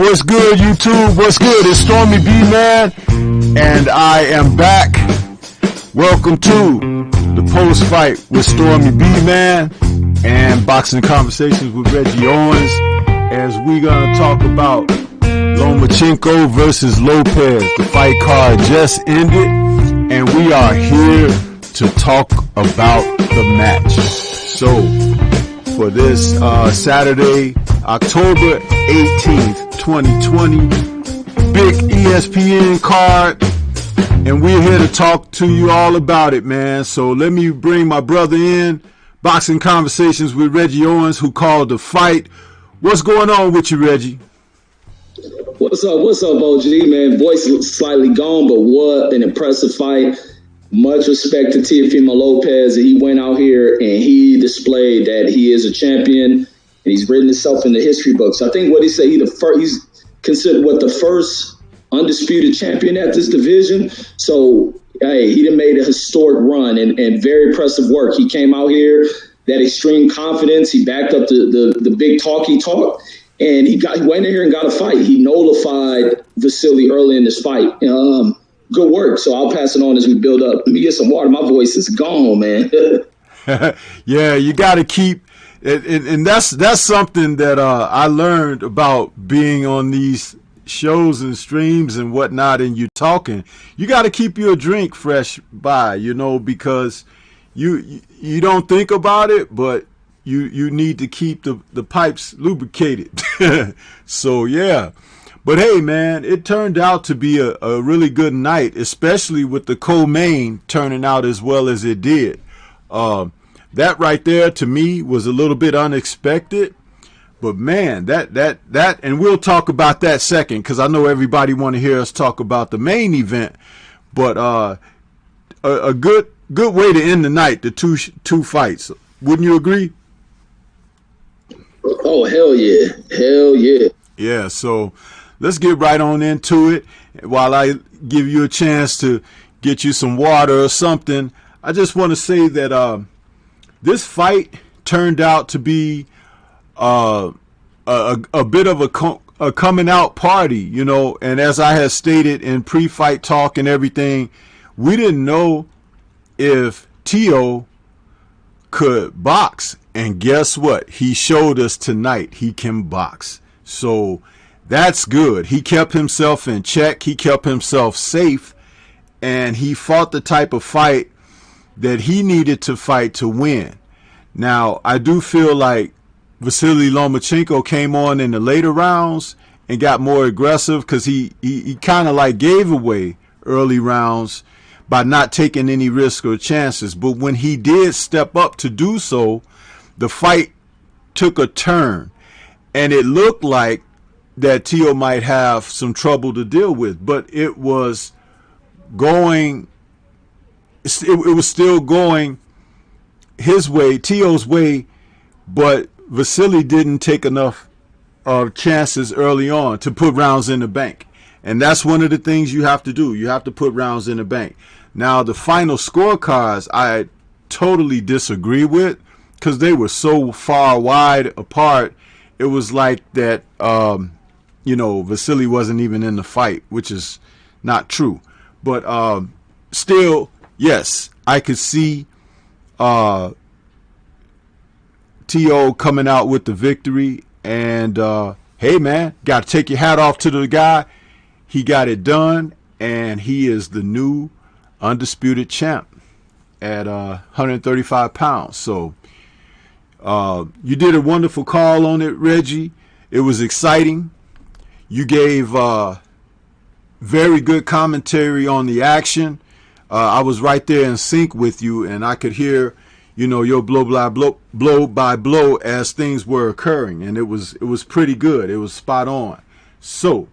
What's good, YouTube? What's good? It's Stormybman, and I am back. Welcome to the post-fight with Stormybman and Boxing Conversations with Reggie Owens, as we're going to talk about Lomachenko versus Lopez. The fight card just ended, and we are here to talk about the match. So, for this Saturday, October 18th, 2020, big ESPN card, and we're here to talk to you all about it, man. So let me bring my brother in, Boxing Conversations with Reggie Owens, who called the fight. What's going on with you, Reggie? What's up, OG, man? Voice slightly gone, but what an impressive fight. Much respect to Teofimo Lopez. He went out here and he displayed that he is a champion, and he's written himself in the history books. I think what he said, he's considered the first undisputed champion at this division. So, hey, he done made a historic run and very impressive work. He came out here, that extreme confidence. He backed up the big talk he talked, and he went in here and got a fight. He nullified Vasily early in this fight. Good work. So I'll pass it on as we build up. Let me get some water. My voice is gone, man. Yeah, you got to keep it, and that's something that I learned about being on these shows and streams and whatnot, and you talking. You got to keep your drink fresh by, because you don't think about it, but you need to keep the pipes lubricated. So yeah. But hey, man, it turned out to be a really good night, especially with the co-main turning out as well as it did. That right there, to me, was a little bit unexpected. But, man, that and we'll talk about that second, because I know everybody want to hear us talk about the main event. But a good way to end the night, the two fights. Wouldn't you agree? Oh, hell yeah. Hell yeah. Yeah, so let's get right on into it. While I give you a chance to get you some water or something, I just want to say that this fight turned out to be a bit of a coming out party, and as I had stated in pre-fight talk and everything, we didn't know if Teo could box, and guess what? He showed us tonight he can box. So that's good. He kept himself in check. He kept himself safe, and he fought the type of fight that he needed to fight to win. Now, I do feel like Vasily Lomachenko came on in the later rounds and got more aggressive, because he kind of like gave away early rounds by not taking any risk or chances. But when he did step up to do so, the fight took a turn, and it looked like that Teo might have some trouble to deal with, but it was going, it was still going his way, Teo's way, but Vasily didn't take enough chances early on to put rounds in the bank. And that's one of the things you have to do. You have to put rounds in the bank. Now, the final scorecards, I totally disagree with, because they were so far wide apart. It was like that, Vasily wasn't even in the fight, which is not true. But still, yes, I could see Teo coming out with the victory. And, hey, man, got to take your hat off to the guy. He got it done, and he is the new undisputed champ at 135 pounds. So you did a wonderful call on it, Reggie. It was exciting. You gave very good commentary on the action. I was right there in sync with you, and I could hear, your blow by blow as things were occurring, and it was pretty good. It was spot on. So,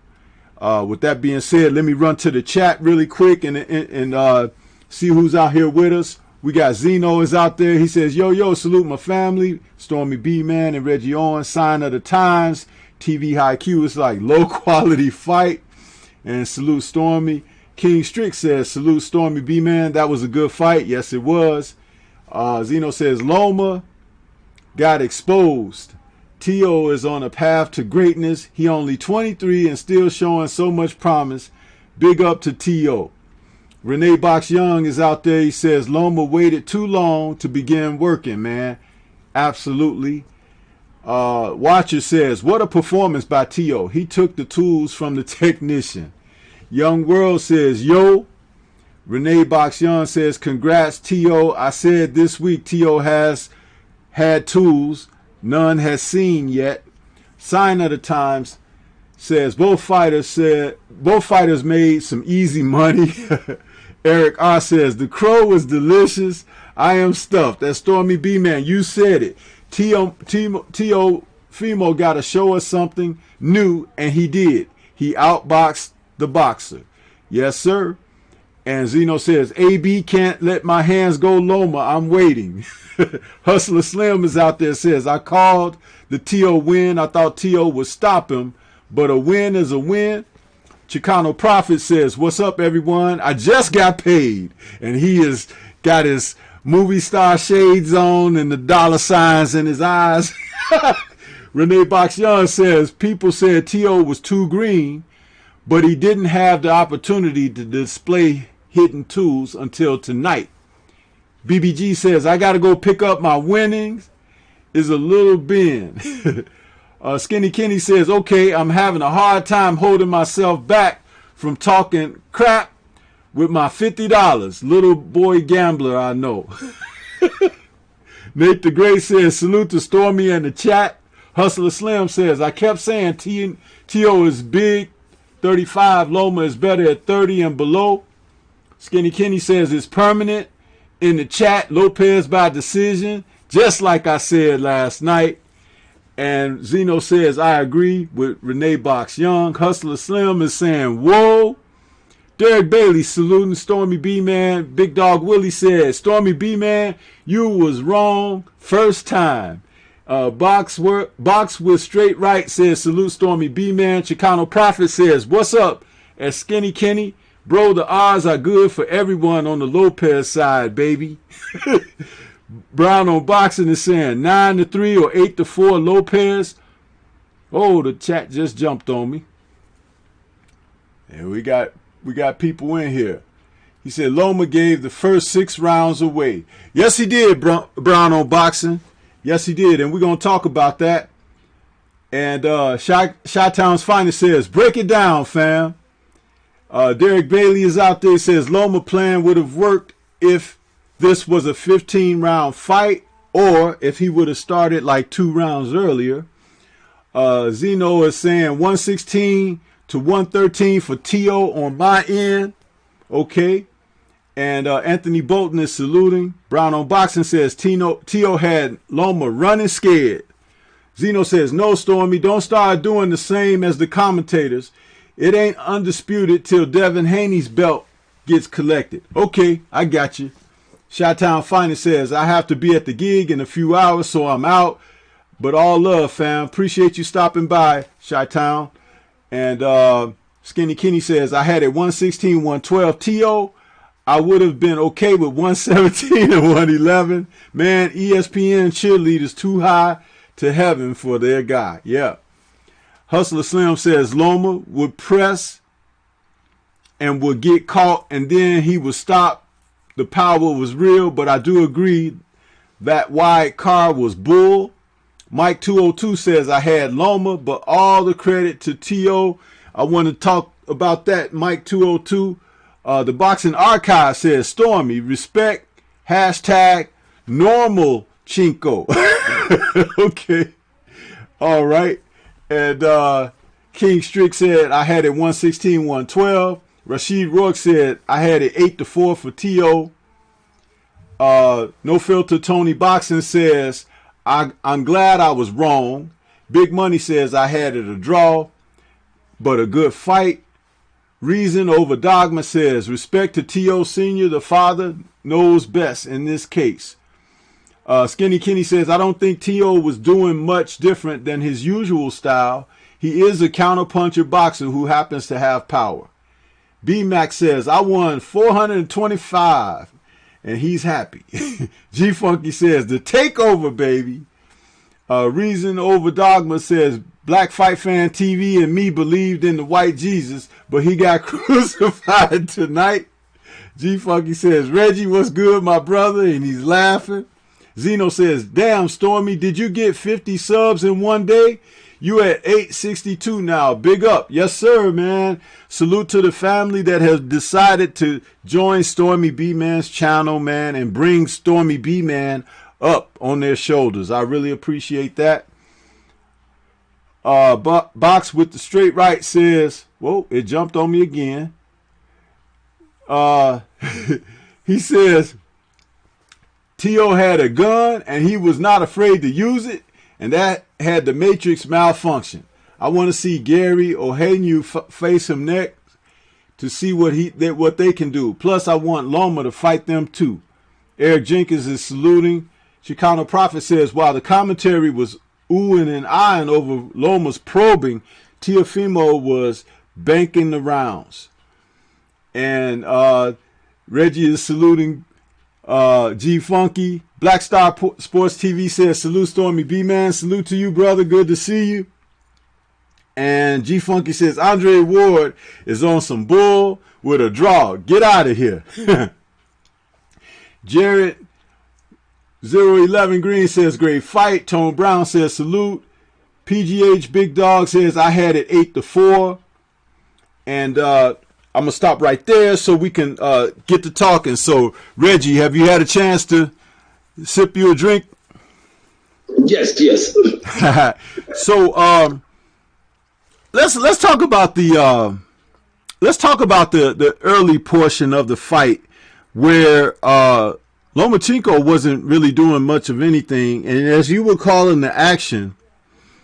with that being said, let me run to the chat really quick and see who's out here with us. We got Zeno is out there. He says, yo, salute my family. Stormybman and Reggie Owens, sign of the times. TV High Q, it's like low quality fight. And salute Stormy. King Strick says, salute Stormybman. That was a good fight. Yes, it was. Zeno says, Loma got exposed. T.O. is on a path to greatness. He only 23 and still showing so much promise. Big up to T.O. Renee Box Young is out there. He says, Loma waited too long to begin working, man. Absolutely. Watcher says, what a performance by T.O. He took the tools from the technician. Young World says, yo. Renee Box Young says, congrats, T.O. I said this week T.O. has had tools none has seen yet. Sign of the Times says both fighters made some easy money. Eric R says the crow was delicious. I am stuffed. That's Stormy B Man. You said it. T.O. Fimo got to show us something new, and he did. He outboxed the boxer. Yes, sir. And Zeno says, AB can't let my hands go, Loma. I'm waiting. Hustler Slim is out there, says, I called the T.O. win. I thought T.O. would stop him, but a win is a win. Chicano Prophet says, what's up, everyone? I just got paid. And he has got his movie star shades on and the dollar signs in his eyes. Renee Box Young says, people said T.O. was too green, but he didn't have the opportunity to display hidden tools until tonight. BBG says, I got to go pick up my winnings. Is a little bin. Skinny Kenny says, okay, I'm having a hard time holding myself back from talking crap with my $50. Little boy gambler, I know. Nate the Great says, salute to Stormy and the chat. Hustler Slim says, I kept saying T.O. is big, 35. Loma is better at 30 and below. Skinny Kenny says it's permanent. In the chat, Lopez by decision, just like I said last night. And Zeno says, I agree with Renee Box Young. Hustler Slim is saying, whoa. Derek Bailey saluting Stormy B-Man. Big Dog Willie says, Stormy B-Man, you was wrong first time. Box with straight right says, salute Stormy B-Man. Chicano Prophet says, what's up? At Skinny Kenny, bro, the odds are good for everyone on the Lopez side, baby. Brown on Boxing is saying 9-3 or 8-4 Lopez. Oh, the chat just jumped on me. And we got people in here. He said Loma gave the first 6 rounds away. Yes, he did, Brown on Boxing. Yes, he did. And we're going to talk about that. And Chi-Town's Finest says, break it down, fam. Derek Bailey is out there. He says Loma plan would have worked if this was a 15-round fight or if he would have started like 2 rounds earlier. Zeno is saying 116 to 113 for T.O. on my end. Okay. And Anthony Bolton is saluting. Brown on Boxing says T.O. had Loma running scared. Zeno says, no, Stormy, don't start doing the same as the commentators. It ain't undisputed till Devin Haney's belt gets collected. Okay, I got you. Chi-Town Finest says, I have to be at the gig in a few hours, so I'm out. But all love, fam. Appreciate you stopping by, Chi-Town. And Skinny Kenny says, I had it 116, 112 T.O. I would have been okay with 117 and 111. Man, ESPN cheerleaders too high to heaven for their guy. Yeah. Hustler Slim says Loma would press and would get caught and then he would stop. The power was real, but I do agree that wide card was bull. Mike 202 says I had Loma, but all the credit to T.O. I want to talk about that, Mike 202. The Boxing Archive says Stormy, respect, hashtag normal chinko. Okay. All right. And King Strick said I had it 116, 112. Rashid Rourke said I had it 8-4 for T.O. No Filter Tony Boxing says I'm glad I was wrong. Big Money says I had it a draw, but a good fight. Reason Over Dogma says respect to T.O. Sr. The father knows best in this case. Skinny Kenny says I don't think T.O. was doing much different than his usual style. He is a counterpuncher boxer who happens to have power. B-Mac says I won 425 and he's happy. G Funky says the takeover, baby. Reason Over Dogma says, Black Fight Fan TV and me believed in the white Jesus, but he got crucified tonight. G Funky says, Reggie, what's good, my brother? And he's laughing. Zeno says, damn, Stormy, did you get 50 subs in one day? You at 862 now. Big up. Yes, sir, man. Salute to the family that has decided to join Stormy B-Man's channel, man, and bring Stormy B-Man up on their shoulders. I really appreciate that. Box with the straight right says, whoa, it jumped on me again. He says, T.O. had a gun and he was not afraid to use it, and that had the Matrix malfunction. I want to see Gary or Hainu face him next to see what they can do. Plus, I want Loma to fight them too. Eric Jenkins is saluting. Chicano Prophet says, while the commentary was oohing and eyeing over Loma's probing, Teofimo was banking the rounds. And Reggie is saluting G Funky. Black Star Sports TV says, salute Stormy B-Man. Salute to you, brother. Good to see you. And G Funky says, Andre Ward is on some bull with a draw. Get out of here. Jared 011 Green says, great fight. Tone Brown says, salute. PGH Big Dog says, I had it 8-4. And I'm going to stop right there so we can get to talking. So, Reggie, have you had a chance to sip you a drink? Yes. So, let's talk about the early portion of the fight where Lomachenko wasn't really doing much of anything, and as you were calling the action,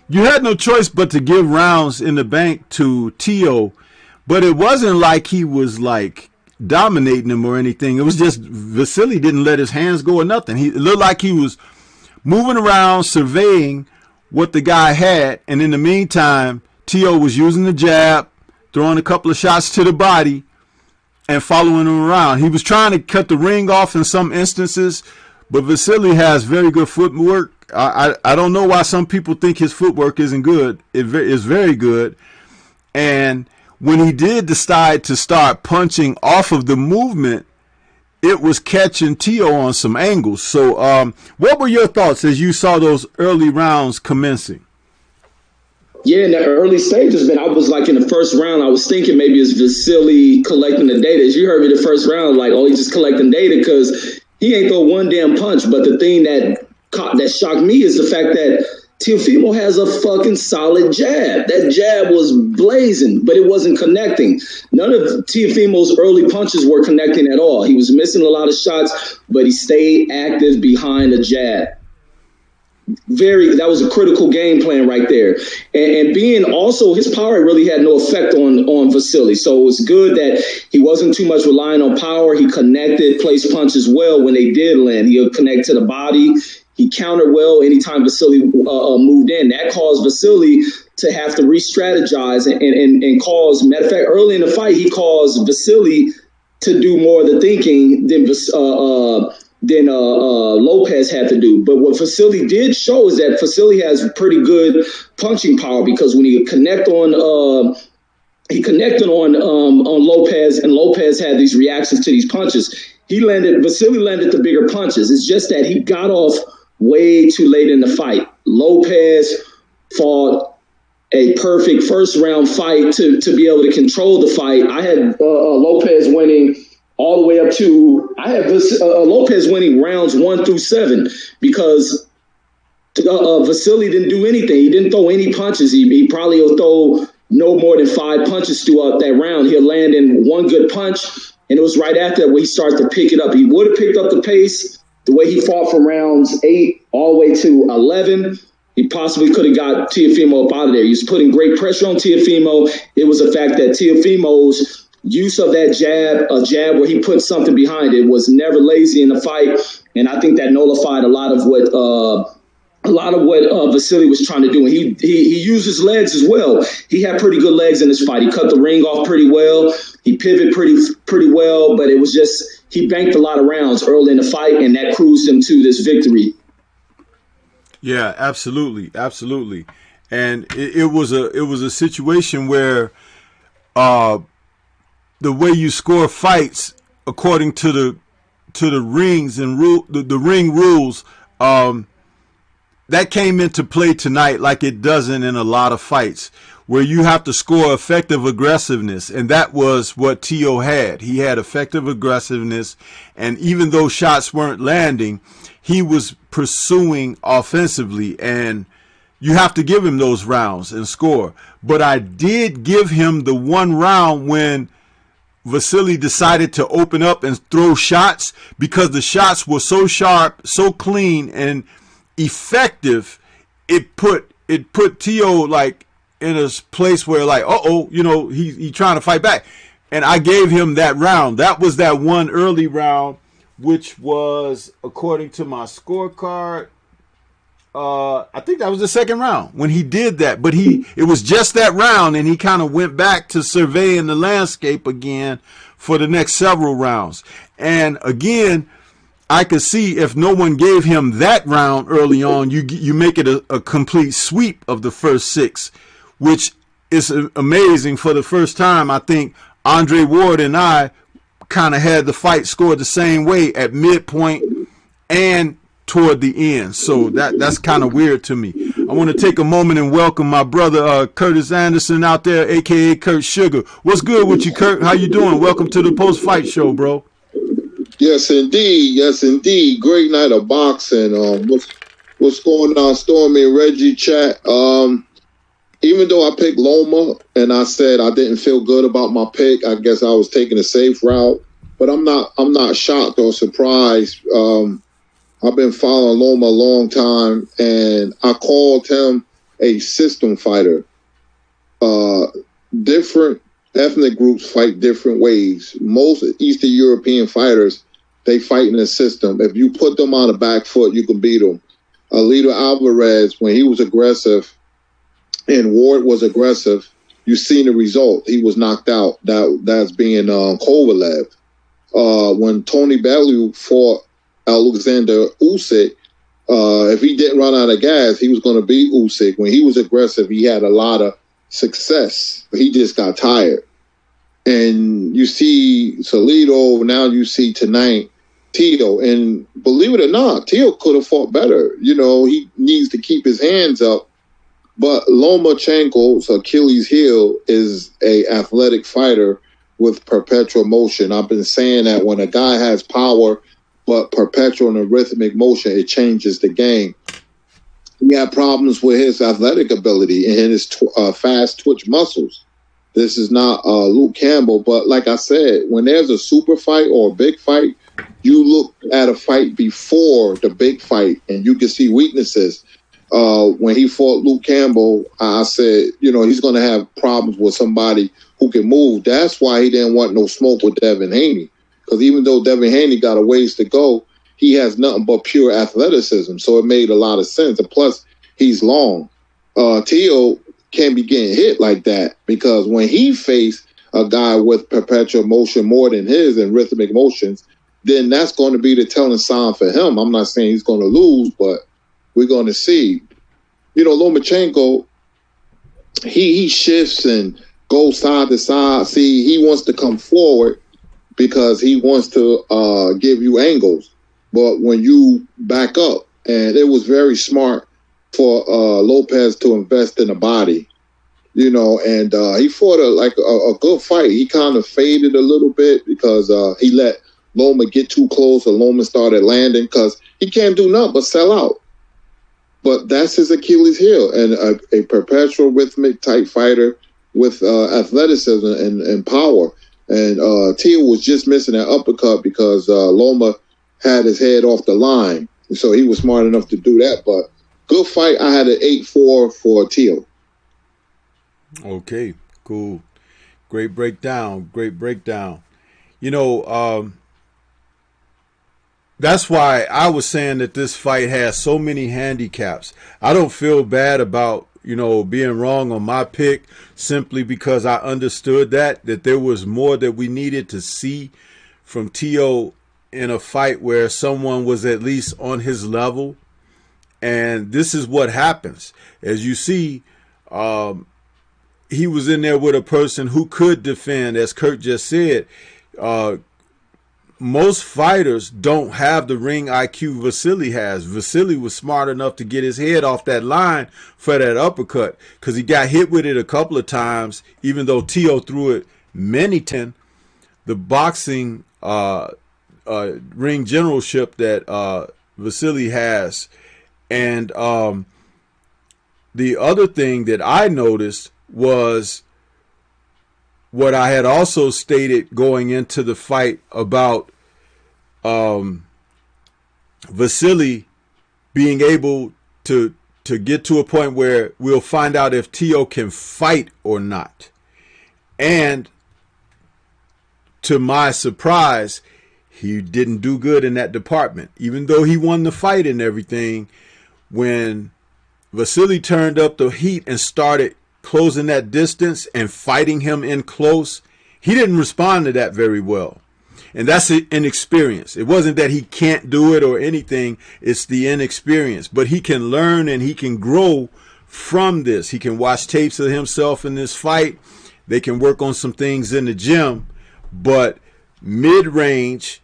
you had no choice but to give rounds in the bank to T.O., but it wasn't like he was like dominating him or anything. It was just Vasily didn't let his hands go or nothing. It looked like he was moving around, surveying what the guy had, and in the meantime, T.O. was using the jab, throwing a couple of shots to the body, and following him around. He was trying to cut the ring off in some instances, but Vasily has very good footwork. I don't know why some people think his footwork isn't good. It is very good. And when he did decide to start punching off of the movement, it was catching T.O. on some angles. So what were your thoughts as you saw those early rounds commencing? Yeah, in the early stages, man, I was like in the first round, I was thinking maybe it's Vasily collecting the data. As you heard me the first round, like, oh, he's just collecting data because he ain't throw one damn punch. But the thing that shocked me is the fact that Teofimo has a fucking solid jab. That jab was blazing, but it wasn't connecting. None of Teofimo's early punches were connecting at all. He was missing a lot of shots, but he stayed active behind the jab. That was a critical game plan right there. And being also, his power really had no effect on Vasily. So it was good that he wasn't too much relying on power. He connected, placed punches well when they did land. He would connect to the body. He countered well anytime Vasily moved in. That caused Vasily to have to re-strategize and cause, matter of fact, early in the fight, he caused Vasily to do more of the thinking than Lopez had to do. But what Vasily did show is that Vasily has pretty good punching power, because when he connected on Lopez, and Lopez had these reactions to these punches. Vasily landed the bigger punches. It's just that he got off way too late in the fight. Lopez fought a perfect first round fight to be able to control the fight. I had Lopez winning all the way up to, I have Lopez winning rounds 1 through 7 because Vasily didn't do anything. He didn't throw any punches. He probably will throw no more than 5 punches throughout that round. He'll land in one good punch, and it was right after that where he started to pick it up. He would have picked up the pace the way he fought from rounds 8 all the way to 11. He possibly could have got Teofimo up out of there. He was putting great pressure on Teofimo. It was the fact that Teofimo's use of that jab, a jab where he put something behind it, was never lazy in the fight, and I think that nullified a lot of what Vasily was trying to do. And he used his legs as well. He had pretty good legs in this fight. He cut the ring off pretty well. He pivoted pretty well, but it was just he banked a lot of rounds early in the fight, and that cruised him to this victory. Yeah, absolutely, absolutely. And it was a situation where uh, the way you score fights according to the rings and the ring rules, that came into play tonight like it doesn't in a lot of fights, where you have to score effective aggressiveness, and that was what Tio had. He had effective aggressiveness, and even though shots weren't landing, he was pursuing offensively, and you have to give him those rounds and score. But I did give him the one round when Vasily decided to open up and throw shots, because the shots were so sharp, so clean, and effective. It put Tio like in a place where like, he trying to fight back. And I gave him that round. That was that one early round, which was, according to my scorecard, I think that was the second round when he did that. But it was just that round, and he kind of went back to surveying the landscape again for the next several rounds. And again, I could see if no one gave him that round early on, you make it a complete sweep of the first six, which is amazing. For the first time, I think Andre Ward and I kind of had the fight scored the same way at midpoint and toward the end. So that's kind of weird to me. I want to take a moment and welcome my brother Curtis Anderson out there, aka Kurt Sugar. What's good with you, Kurt? How you doing? Welcome to the Post Fight Show, bro. Yes, indeed. Yes, indeed. Great night of boxing. What's going on, Stormy and Reggie chat? Even though I picked Loma and I said I didn't feel good about my pick, I guess I was taking a safe route. But I'm not shocked or surprised. I've been following Loma a long time, and I called him a system fighter. Different ethnic groups fight different ways. Most Eastern European fighters, they fight in a system. If you put them on the back foot, you can beat them. Alito Alvarez, when he was aggressive and Ward was aggressive, you seen the result. He was knocked out. That's being Kovalev. When Tony Bellew fought Alexander Usyk, if he didn't run out of gas, he was going to beat Usyk. When he was aggressive, he had a lot of success, but he just got tired. And you see Saredo, now you see tonight Tio, and believe it or not, Tio could have fought better. You know, he needs to keep his hands up. But Lomachenko's Achilles heel is a athletic fighter with perpetual motion. I've been saying that when a guy has power but perpetual and rhythmic motion, it changes the game. He had problems with his athletic ability and his fast twitch muscles. This is not Luke Campbell, but like I said, when there's a super fight or a big fight, you look at a fight before the big fight and you can see weaknesses. When he fought Luke Campbell, I said, he's going to have problems with somebody who can move. That's why he didn't want no smoke with Devin Haney. Because even though Devin Haney got a ways to go, he has nothing but pure athleticism. So it made a lot of sense. And plus, he's long. Tio can't be getting hit like that, because when he faced a guy with perpetual motion more than his and rhythmic motions, then that's going to be the telling sign for him. I'm not saying he's going to lose, but we're going to see. Lomachenko, he shifts and goes side to side. See, he wants to come forward because he wants to give you angles. But when you back up, and it was very smart for Lopez to invest in the body, and he fought a good fight. He kind of faded a little bit because he let Loma get too close, and Loma started landing because he can't do nothing but sell out. But that's his Achilles heel, and a perpetual rhythmic type fighter with athleticism and power. And Tio was just missing that uppercut because Loma had his head off the line. So he was smart enough to do that. But good fight. I had an 8-4 for Tio. Okay, cool. Great breakdown. That's why I was saying that this fight has so many handicaps. I don't feel bad about, being wrong on my pick, simply because I understood that there was more that we needed to see from Tio in a fight where someone was at least on his level. And this is what happens. As you see, he was in there with a person who could defend, as Kurt just said. Most fighters don't have the ring IQ Vasily has. Vasily was smart enough to get his head off that line for that uppercut, because he got hit with it a couple of times, even though Tio threw it many times. The boxing ring generalship that Vasily has. And the other thing that I noticed was what I had also stated going into the fight about Vasily being able to get to a point where we'll find out if Tio can fight or not. And to my surprise, he didn't do good in that department. Even though he won the fight and everything, when Vasily turned up the heat and started closing that distance and fighting him in close, he didn't respond to that very well. And that's an inexperience. It wasn't that he can't do it or anything. It's the inexperience. But he can learn and he can grow from this. He can watch tapes of himself in this fight. They can work on some things in the gym. But mid-range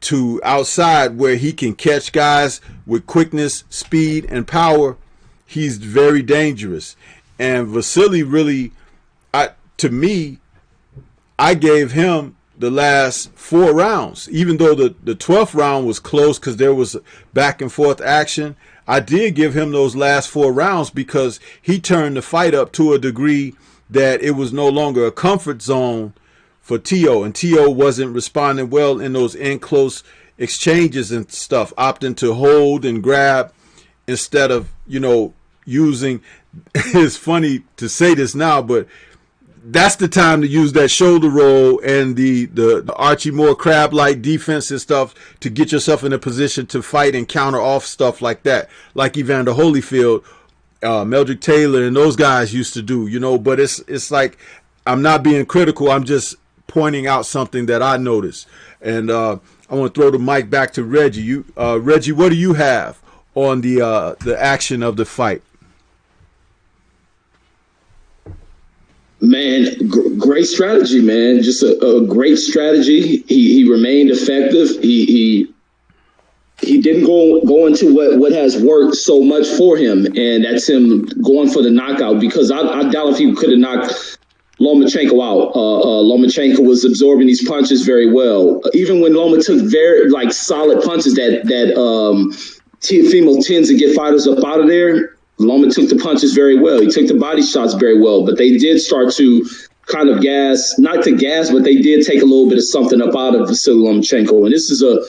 to outside, where he can catch guys with quickness, speed, and power, he's very dangerous. And Vasily really, to me, I gave him the last 4 rounds. Even though the 12th round was close because there was back and forth action, I did give him those last 4 rounds because he turned the fight up to a degree that it was no longer a comfort zone for Tio. And Tio wasn't responding well in those in-close exchanges and stuff, opting to hold and grab instead of, using. It's funny to say this now, but that's the time to use that shoulder roll and the Archie Moore crab-like defense and stuff to get yourself in a position to fight and counter off stuff like that, like Evander Holyfield, Meldrick Taylor, and those guys used to do, but it's like, I'm not being critical. I'm just pointing out something that I noticed. And I want to throw the mic back to Reggie. Reggie, what do you have on the action of the fight? Man, great strategy, man. Just a great strategy. He remained effective. He didn't go into what has worked so much for him, and that's him going for the knockout, because I doubt if he could have knocked Lomachenko out. Lomachenko was absorbing these punches very well. Even when Loma took very solid punches that Teofimo tends to get fighters up out of there, Loma took the punches very well. He took the body shots very well, but they did start to kind of not to gas, but they did take a little bit of something up out of Vasily Lomachenko. And this is a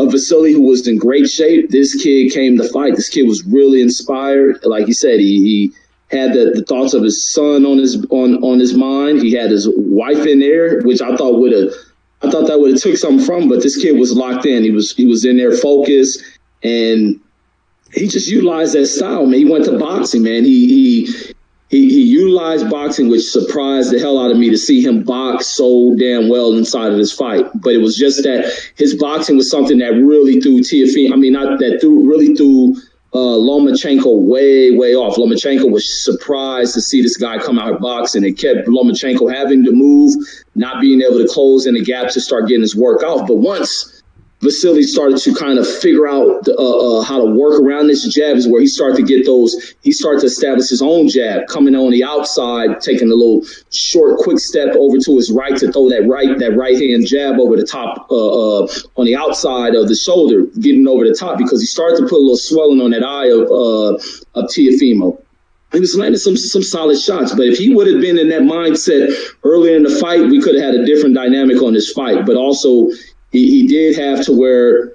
Vasily who was in great shape. This kid came to fight. This kid was really inspired. Like he said, he had the thoughts of his son on his mind. He had his wife in there, which I thought that would have took something from him, but this kid was locked in. He was in there focused, and he just utilized that style, man. He went to boxing, man. He utilized boxing, which surprised the hell out of me to see him box so damn well inside of this fight. But it was just that his boxing was something that really threw really threw Lomachenko way off. Lomachenko was surprised to see this guy come out boxing. It kept Lomachenko having to move, not being able to close in the gap to start getting his work off. But once Vasily started to kind of figure out how to work around this jab, is where he started to establish his own jab, coming on the outside, taking a little short, quick step over to his right to throw that right hand jab over the top on the outside of the shoulder, getting over the top, because he started to put a little swelling on that eye of Teofimo. He was landing some solid shots, but if he would have been in that mindset earlier in the fight, we could have had a different dynamic on this fight. But also, he did have to where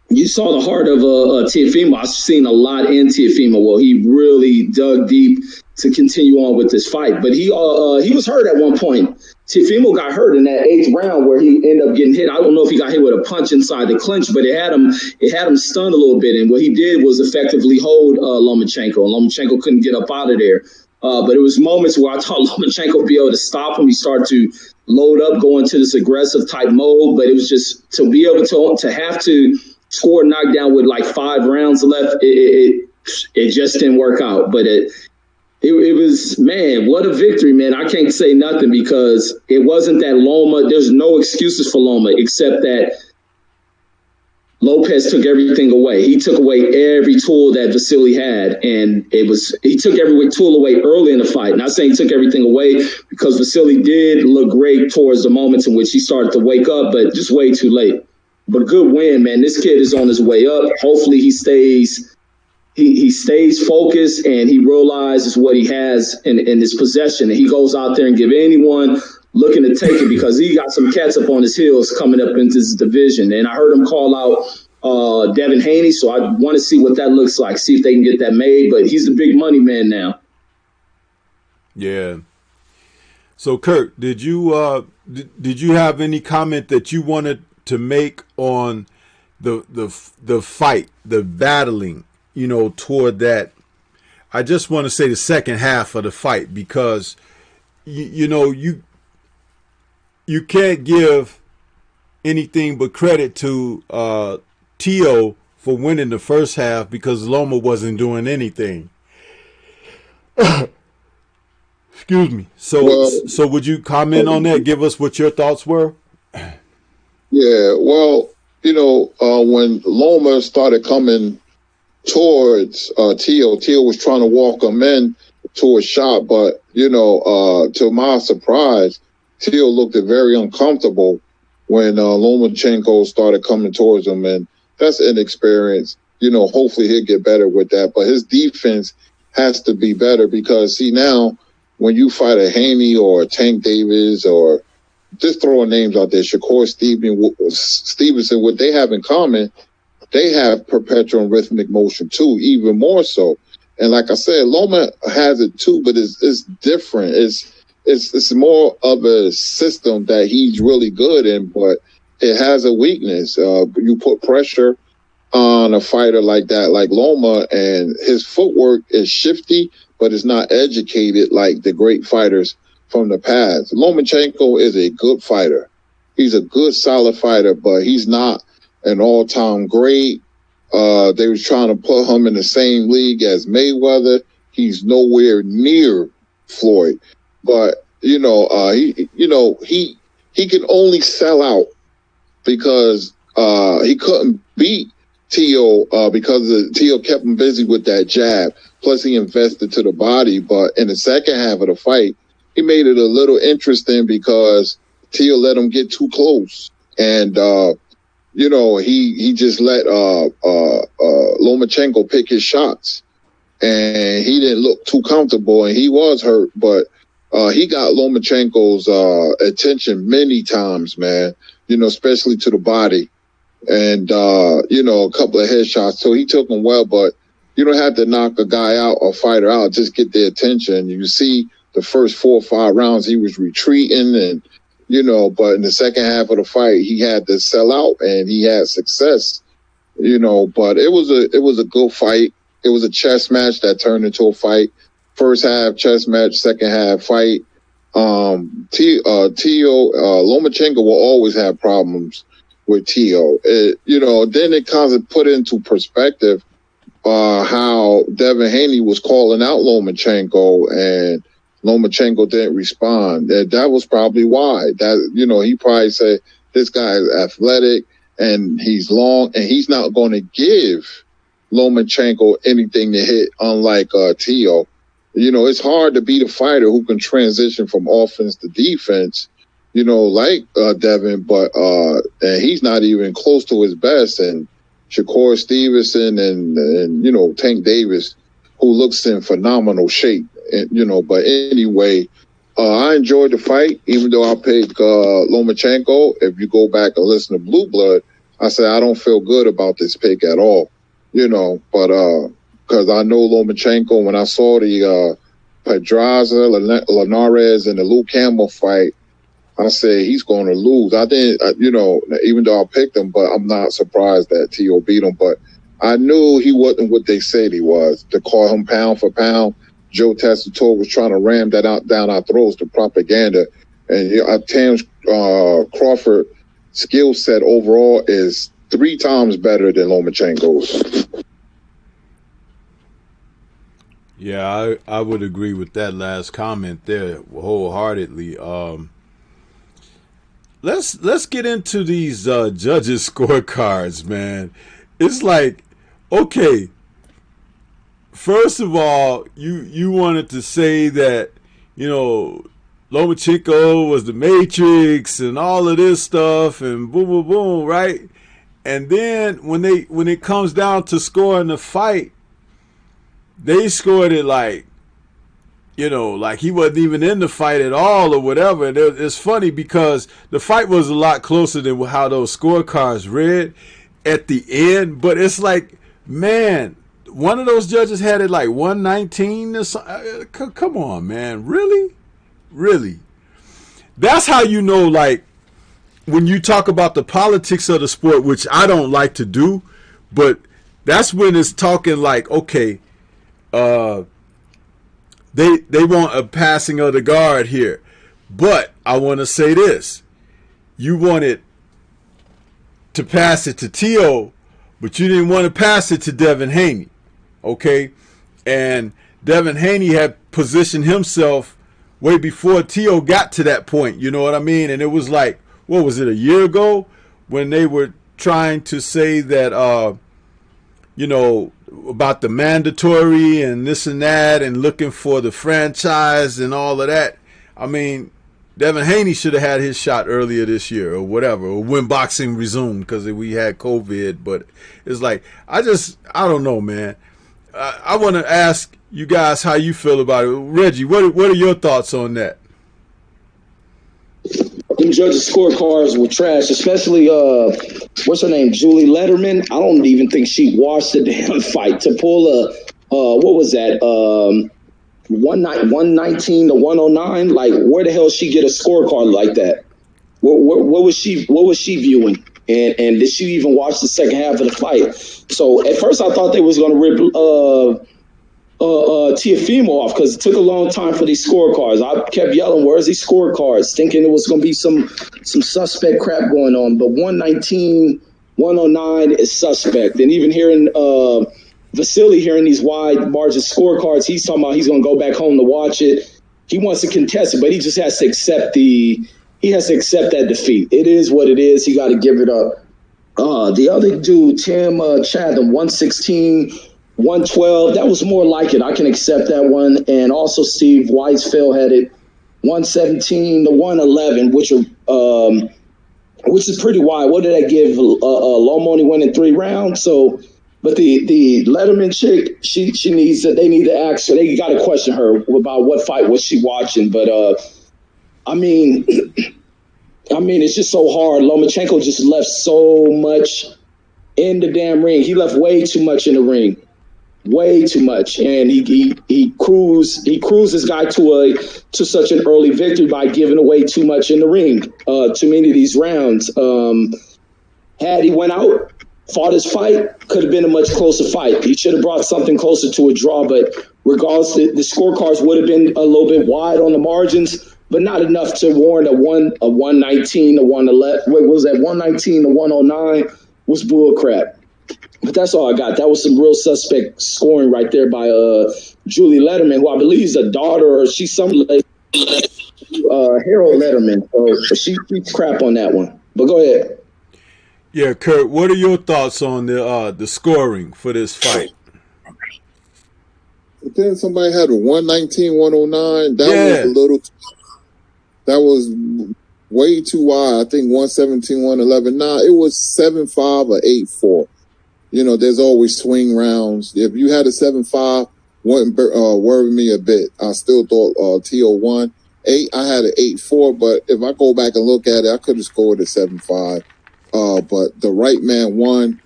you saw the heart of Teofimo. I've seen a lot in Teofimo. Well, he really dug deep to continue on with this fight. But he was hurt at one point. Teofimo got hurt in that 8th round where he ended up getting hit. I don't know if he got hit with a punch inside the clinch, but it had him stunned a little bit. And what he did was effectively hold Lomachenko. And Lomachenko couldn't get up out of there. But it was moments where I thought Lomachenko would be able to stop him. He started to load up, go into this aggressive type mode. But it was just to be able to have to scored knockdown with like 5 rounds left. It just didn't work out. But it was, man, what a victory, man. I can't say nothing because it wasn't that Loma. There's no excuses for Loma except that Lopez took everything away. He took away every tool that Vasily had, and he took every tool away early in the fight. Not saying he took everything away because Vasily did look great towards the moments in which he started to wake up, but just way too late. But good win, man. This kid is on his way up. Hopefully he stays focused and he realizes what he has in his possession, and he goes out there and give anyone looking to take it because he got some cats up on his heels coming up into this division. And I heard him call out Devin Haney, so I want to see what that looks like, see if they can get that made. But he's the big money man now. Yeah. So, Kurt, did you have any comment that you wanted to make on the fight, the battling, toward that? I just want to say the second half of the fight because you can't give anything but credit to Tio for winning the first half because Loma wasn't doing anything. Excuse me. So would you comment on that? Give us what your thoughts were. Yeah, well, when Loma started coming towards Tio was trying to walk him in to a shot, but to my surprise, Tio looked very uncomfortable when Lomachenko started coming towards him, and that's inexperience. Hopefully he'll get better with that. But his defense has to be better because, see, now when you fight a Haney or a Tank Davis or just throwing names out there, Shakur Stevenson, what they have in common, they have perpetual and rhythmic motion too, even more so. And like I said, Loma has it too, but it's different. It's more of a system that he's really good in, but it has a weakness. You put pressure on a fighter like that, like Loma, and his footwork is shifty, but it's not educated like the great fighters from the past. Lomachenko is a good fighter. He's a good, solid fighter, but he's not an all-time great. They was trying to put him in the same league as Mayweather. He's nowhere near Floyd. But he can only sell out because he couldn't beat Tio because Tio kept him busy with that jab. Plus, he invested to the body. But in the second half of the fight, he made it a little interesting because Tio let him get too close, and he just let Lomachenko pick his shots, and he didn't look too comfortable, and he was hurt, but he got Lomachenko's attention many times, man, especially to the body, and a couple of headshots. So he took them well, but you don't have to knock a guy out or fighter out, just get their attention. You see the first 4 or 5 rounds he was retreating, and but in the second half of the fight, he had to sell out and he had success, but it was a good fight. It was a chess match that turned into a fight. First half chess match, second half fight. Lomachenko will always have problems with Tio. Then it kind of put into perspective, how Devin Haney was calling out Lomachenko and Lomachenko didn't respond. That was probably why. He probably said, this guy is athletic and he's long and he's not going to give Lomachenko anything to hit, unlike Tio. It's hard to beat a fighter who can transition from offense to defense, like Devin, but and he's not even close to his best. And Shakur Stevenson and Tank Davis, who looks in phenomenal shape. But anyway, I enjoyed the fight, even though I picked Lomachenko. If you go back and listen to Blue Blood, I said I don't feel good about this pick at all, but because I know Lomachenko. When I saw the Pedraza, Linares, and the Luke Campbell fight, I said he's going to lose. I didn't, even though I picked him, but I'm not surprised that Tio beat him. But I knew he wasn't what they said he was. To call him pound for pound, Joe Tessitore was trying to ram that down our throats, the propaganda. And Terence Crawford skill set overall is 3 times better than Lomachenko's. Yeah, I would agree with that last comment there wholeheartedly. Let's get into these judges' scorecards, man. It's like, okay, first of all, you wanted to say that, you know, Lomachenko was the Matrix and all of this stuff and boom, boom, boom, right? And then when it comes down to scoring the fight, they scored it like, you know, like he wasn't even in the fight at all or whatever. And it's funny because the fight was a lot closer than how those scorecards read at the end. But it's like, man, one of those judges had it like 119 or something. Come on, man. Really? Really? That's how you know, like, when you talk about the politics of the sport, which I don't like to do, but that's when it's talking like, okay, they want a passing of the guard here. But I want to say this. You wanted to pass it to Tio, but you didn't want to pass it to Devin Haney. Okay? And Devin Haney had positioned himself way before Tio got to that point. You know what I mean? And it was like, what was it, a year ago? When they were trying to say that, you know, about the mandatory and this and that and looking for the franchise and all of that. I mean, Devin Haney should have had his shot earlier this year or whatever, or when boxing resumed because we had COVID. But it's like, I don't know, man. I want to ask you guys how you feel about it. Reggie, what are your thoughts on that? Them judges' scorecards were trash, especially what's her name, Julie Letterman. I don't even think she watched the damn fight to pull a what was that 119 to 109. Like, where the hell she get a scorecard like that? What was she viewing? And did she even watch the second half of the fight? So at first I thought they was going to rip Tiafimo off because it took a long time for these scorecards. I kept yelling, "Where's these scorecards?" Thinking it was going to be some suspect crap going on. But 119, 109 is suspect. And even hearing Vasily hearing these wide margin scorecards, he's talking about he's going to go back home to watch it. He wants to contest it, but he just has to accept that defeat. It is what it is. He got to give it up. The other dude, Tim Chatham, 116. 112, that was more like it. I can accept that one. And also Steve Weisfeld had it 117 to 111, which is pretty wide. What did I give? Loma only winning 3 rounds. So, but the Letterman chick, she needs that. They need to ask her. They got to question her about what fight was she watching. But I mean, it's just so hard. Lomachenko just left so much in the damn ring. He left way too much in the ring. Way too much, and he cruised this guy to such an early victory by giving away too much in the ring, too many of these rounds. Had he went out, fought his fight, could have been a much closer fight. He should have brought something closer to a draw, but regardless, the scorecards would have been a little bit wide on the margins, but not enough to warrant a 119 to 111. What was that? 119 to 109 was bull crap. But that's all I got. That was some real suspect scoring right there by Julie Letterman, who I believe is a daughter, or she's some Harold Letterman. So she crap on that one. But go ahead. Yeah, Kurt, what are your thoughts on the scoring for this fight? But then somebody had a 119, 109. That was way too wide. I think 117, 111. Nah, it was 7-5 or 8-4. You know, there's always swing rounds. If you had a 7-5, wouldn't worry me a bit. I still thought T.O. won. 8, I had an 8-4, but if I go back and look at it, I could have scored a 7-5. But the right man won.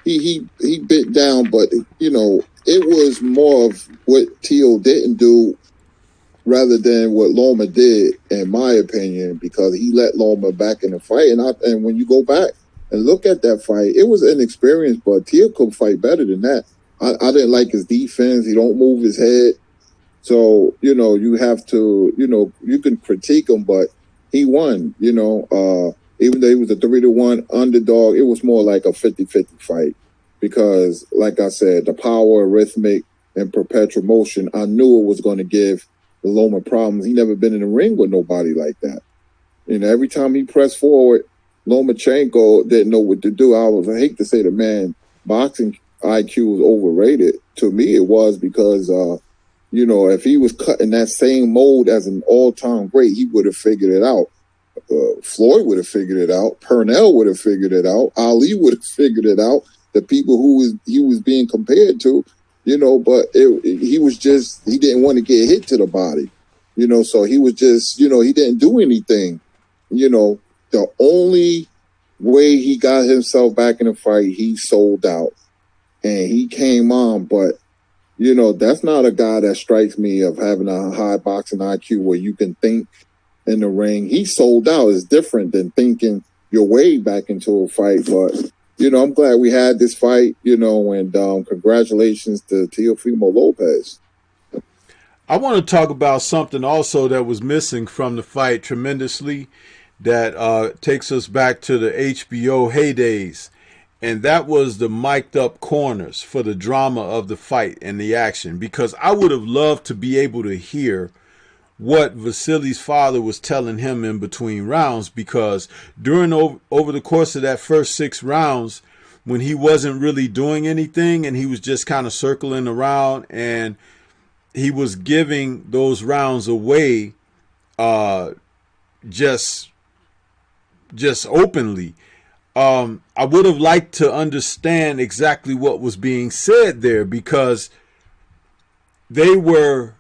He bit down, but, you know, it was more of what T.O. didn't do rather than what Loma did, in my opinion, because he let Loma back in the fight. And when you go back and look at that fight, it was inexperienced, but Tia could fight better than that. I didn't like his defense. He don't move his head. So, you know, you have to, you know, you can critique him, but he won, you know. even though he was a 3-1 underdog, it was more like a 50-50 fight because, like I said, the power, rhythmic, and perpetual motion, I knew it was going to give Loma problems. He never been in the ring with nobody like that. You know, every time he pressed forward, Lomachenko didn't know what to do. I hate to say the man, boxing IQ was overrated. To me, it was because, you know, if he was cut in that same mold as an all-time great, he would have figured it out. Floyd would have figured it out. Purnell would have figured it out. Ali would have figured it out. The people he was being compared to, you know, but he didn't want to get hit to the body, you know, so he was just, you know, he didn't do anything. You know, the only way he got himself back in the fight, he sold out and he came on. But, you know, that's not a guy that strikes me of having a high boxing IQ where you can think in the ring. He sold out. Is different than thinking your way back into a fight. But, you know, I'm glad we had this fight, you know, and congratulations to Teofimo Lopez. I want to talk about something also that was missing from the fight tremendously that takes us back to the HBO heydays. And that was the mic'd up corners for the drama of the fight and the action. Because I would have loved to be able to hear what Vasily's father was telling him in between rounds. Because during over the course of that first 6 rounds, when he wasn't really doing anything and he was just kind of circling around and he was giving those rounds away just openly. I would have liked to understand exactly what was being said there because they were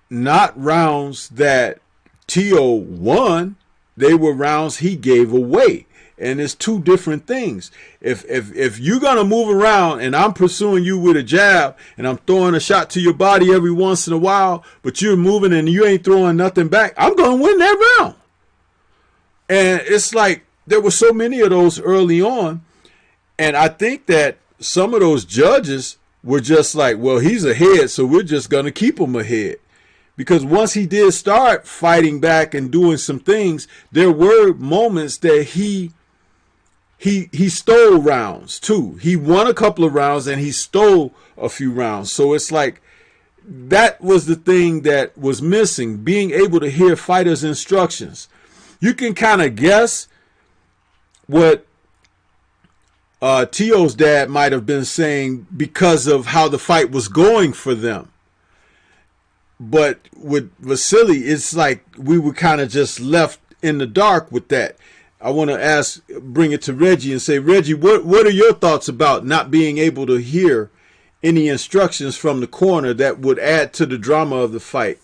not rounds that Teo won. They were rounds he gave away. And it's two different things. If you're going to move around and I'm pursuing you with a jab and I'm throwing a shot to your body every once in a while, but you're moving and you ain't throwing nothing back, I'm going to win that round. And it's like there were so many of those early on. And I think that some of those judges were just like, well, he's ahead, so we're just going to keep him ahead. Because once he did start fighting back and doing some things, there were moments that he stole rounds too. He won a couple of rounds and he stole a few rounds. So it's like that was the thing that was missing, being able to hear fighters' instructions. You can kind of guess what Teo's dad might have been saying because of how the fight was going for them. But with Vasily, it's like we were kind of just left in the dark with that. I want to bring it to Reggie and say, Reggie, what are your thoughts about not being able to hear any instructions from the corner that would add to the drama of the fight?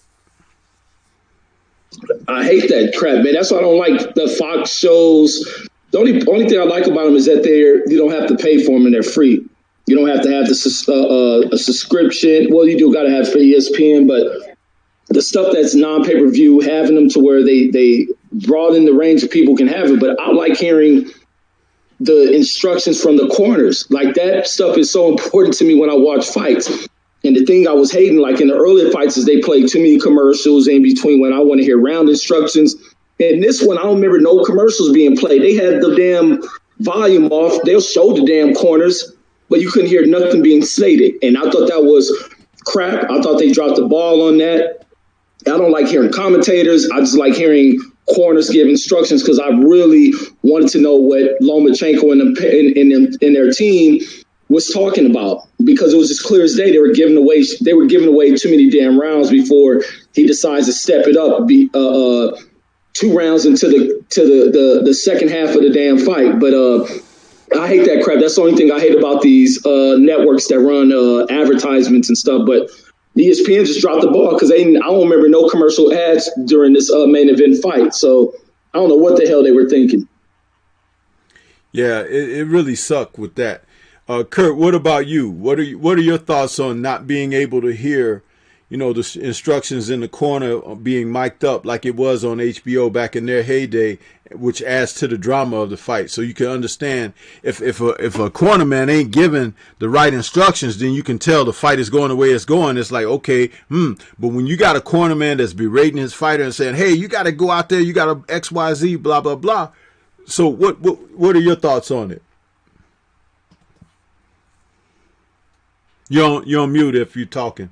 I hate that crap, man. That's why I don't like the Fox shows. The only thing I like about them is that you don't have to pay for them and they're free. You don't have to have a subscription. Well, you do got to have for ESPN, but the stuff that's non-pay-per-view, having them to where they broaden the range of people can have it. But I like hearing the instructions from the corners. Like that stuff is so important to me when I watch fights. And the thing I was hating, like in the earlier fights, is they played too many commercials in between when I want to hear round instructions. And this one, I don't remember no commercials being played. They had the damn volume off. They'll show the damn corners, but you couldn't hear nothing being stated. And I thought that was crap. I thought they dropped the ball on that. I don't like hearing commentators. I just like hearing corners give instructions because I really wanted to know what Lomachenko and their team was talking about, because it was as clear as day. They were giving away too many damn rounds before he decides to step it up. 2 rounds into the second half of the damn fight, but I hate that crap. That's the only thing I hate about these networks that run advertisements and stuff. But ESPN just dropped the ball because I don't remember no commercial ads during this main event fight. So I don't know what the hell they were thinking. Yeah, it really sucked with that. Kurt, what about you? What are your thoughts on not being able to hear, the instructions in the corner being mic'd up like it was on HBO back in their heyday, which adds to the drama of the fight? So you can understand if a cornerman ain't given the right instructions, then you can tell the fight is going the way it's going. It's like, okay, but when you got a cornerman that's berating his fighter and saying, hey, you got to go out there, you got to XYZ, blah, blah, blah, So what are your thoughts on it? You're on mute if you're talking.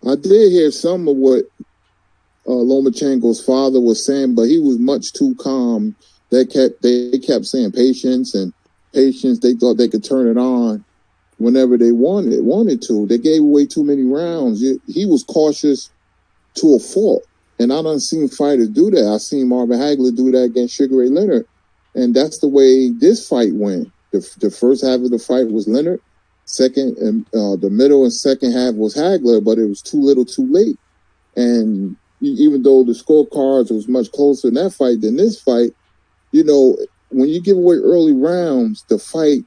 I did hear some of what Lomachenko's father was saying, but he was much too calm. They kept saying patience and patience. They thought they could turn it on whenever they wanted to. They gave away too many rounds. He was cautious to a fault. And I done seen fighters do that. I seen Marvin Hagler do that against Sugar Ray Leonard. And that's the way this fight went. The first half of the fight was Leonard. Second, the middle and second half was Hagler, but it was too little too late. And even though the scorecards was much closer in that fight than this fight, when you give away early rounds, the fight,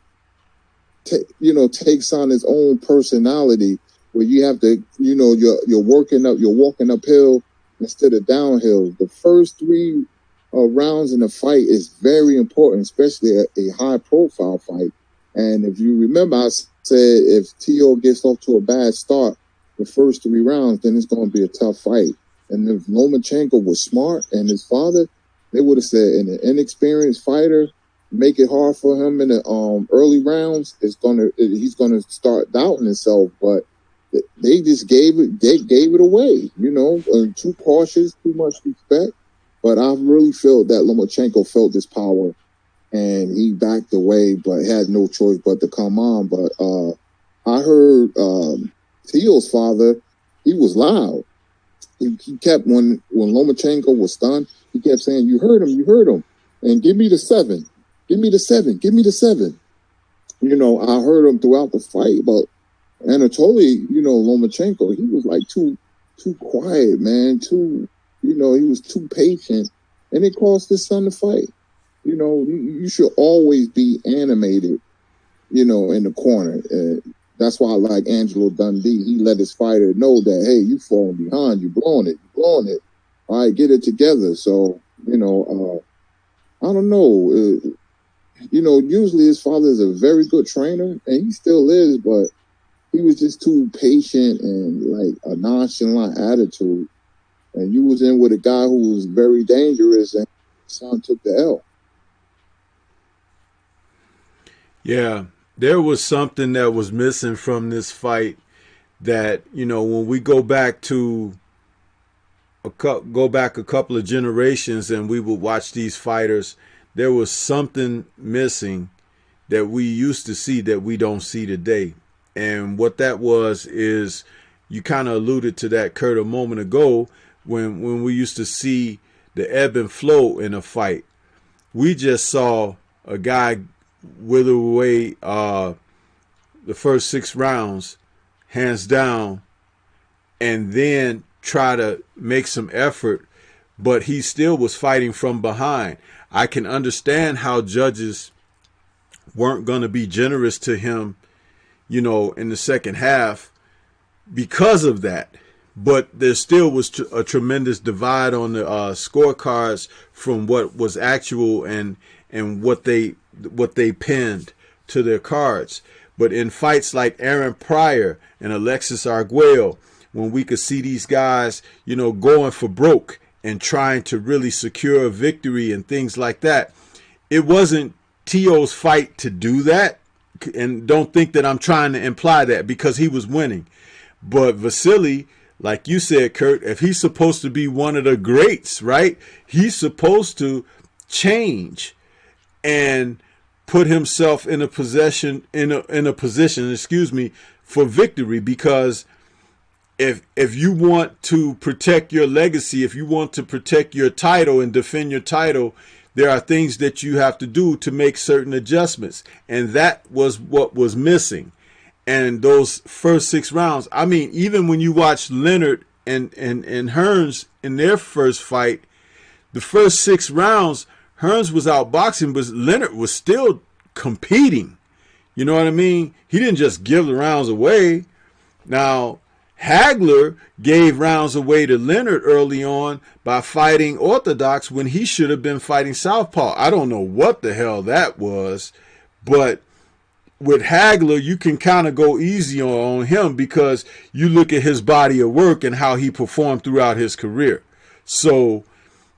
takes on its own personality where you have to, you're walking uphill instead of downhill. The first three rounds in the fight is very important, especially a high profile fight. And if you remember, I said if T.O. gets off to a bad start the first three rounds, then it's going to be a tough fight. And if Lomachenko was smart and his father, they would have said, an inexperienced fighter, make it hard for him in the early rounds. He's gonna start doubting himself. But they just gave it away. Too cautious, too much respect. But I really feel that Lomachenko felt this power, and he backed away, but had no choice but to come on. But I heard Teal's father, he was loud. He kept, when Lomachenko was stunned, he kept saying, you heard him, and give me the 7. Give me the 7. Give me the 7. I heard him throughout the fight, but Anatoly, Lomachenko, he was like too quiet, man. He was too patient, and it cost his son the fight. You should always be animated, in the corner. That's why I like Angelo Dundee. He let his fighter know that, hey, you falling behind, you blowing it. All right, get it together. So, I don't know. Usually his father is a very good trainer, and he still is, but he was just too patient and like a nonchalant attitude. And you was in with a guy who was very dangerous, and his son took the L. Yeah, there was something that was missing from this fight that, when we go back a couple of generations and we would watch these fighters, there was something missing that we used to see that we don't see today. And what that was is, you kind of alluded to that, Kurt, a moment ago, when we used to see the ebb and flow in a fight. We just saw a guy wither away the first 6 rounds, hands down, and then try to make some effort, but he still was fighting from behind. I can understand how judges weren't going to be generous to him, in the second half because of that. But there still was a tremendous divide on the scorecards from what was actual and what they pinned to their cards. But in fights like Aaron Pryor and Alexis Arguello, when we could see these guys, going for broke and trying to really secure a victory and things like that, it wasn't T.O.'s fight to do that. And don't think that I'm trying to imply that, because he was winning. But Vasily, like you said, Kurt, if he's supposed to be one of the greats, right, he's supposed to change and put himself in a position, for victory. Because if you want to protect your legacy, if you want to protect your title and defend your title, there are things that you have to do to make certain adjustments. And that was what was missing. And those first 6 rounds, I mean, even when you watch Leonard and Hearns in their first fight, the first 6 rounds, Hearns was outboxing, but Leonard was still competing. You know what I mean? He didn't just give the rounds away. Now, Hagler gave rounds away to Leonard early on by fighting orthodox when he should have been fighting southpaw. I don't know what the hell that was, but with Hagler, you can kind of go easy on him because you look at his body of work and how he performed throughout his career. So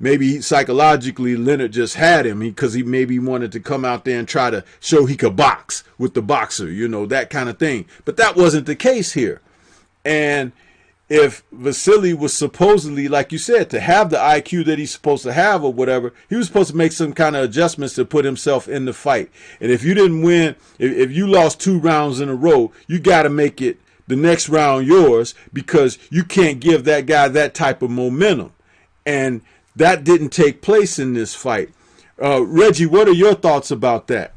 maybe psychologically Leonard just had him because he maybe wanted to come out there and try to show he could box with the boxer, you know, that kind of thing. But that wasn't the case here. And if Vasily was supposedly, like you said, to have the IQ that he's supposed to have or whatever, he was supposed to make some kind of adjustments to put himself in the fight. And if you didn't win, if you lost 2 rounds in a row, you got to make it the next round yours, because you can't give that guy that type of momentum. And that didn't take place in this fight. Reggie, what are your thoughts about that?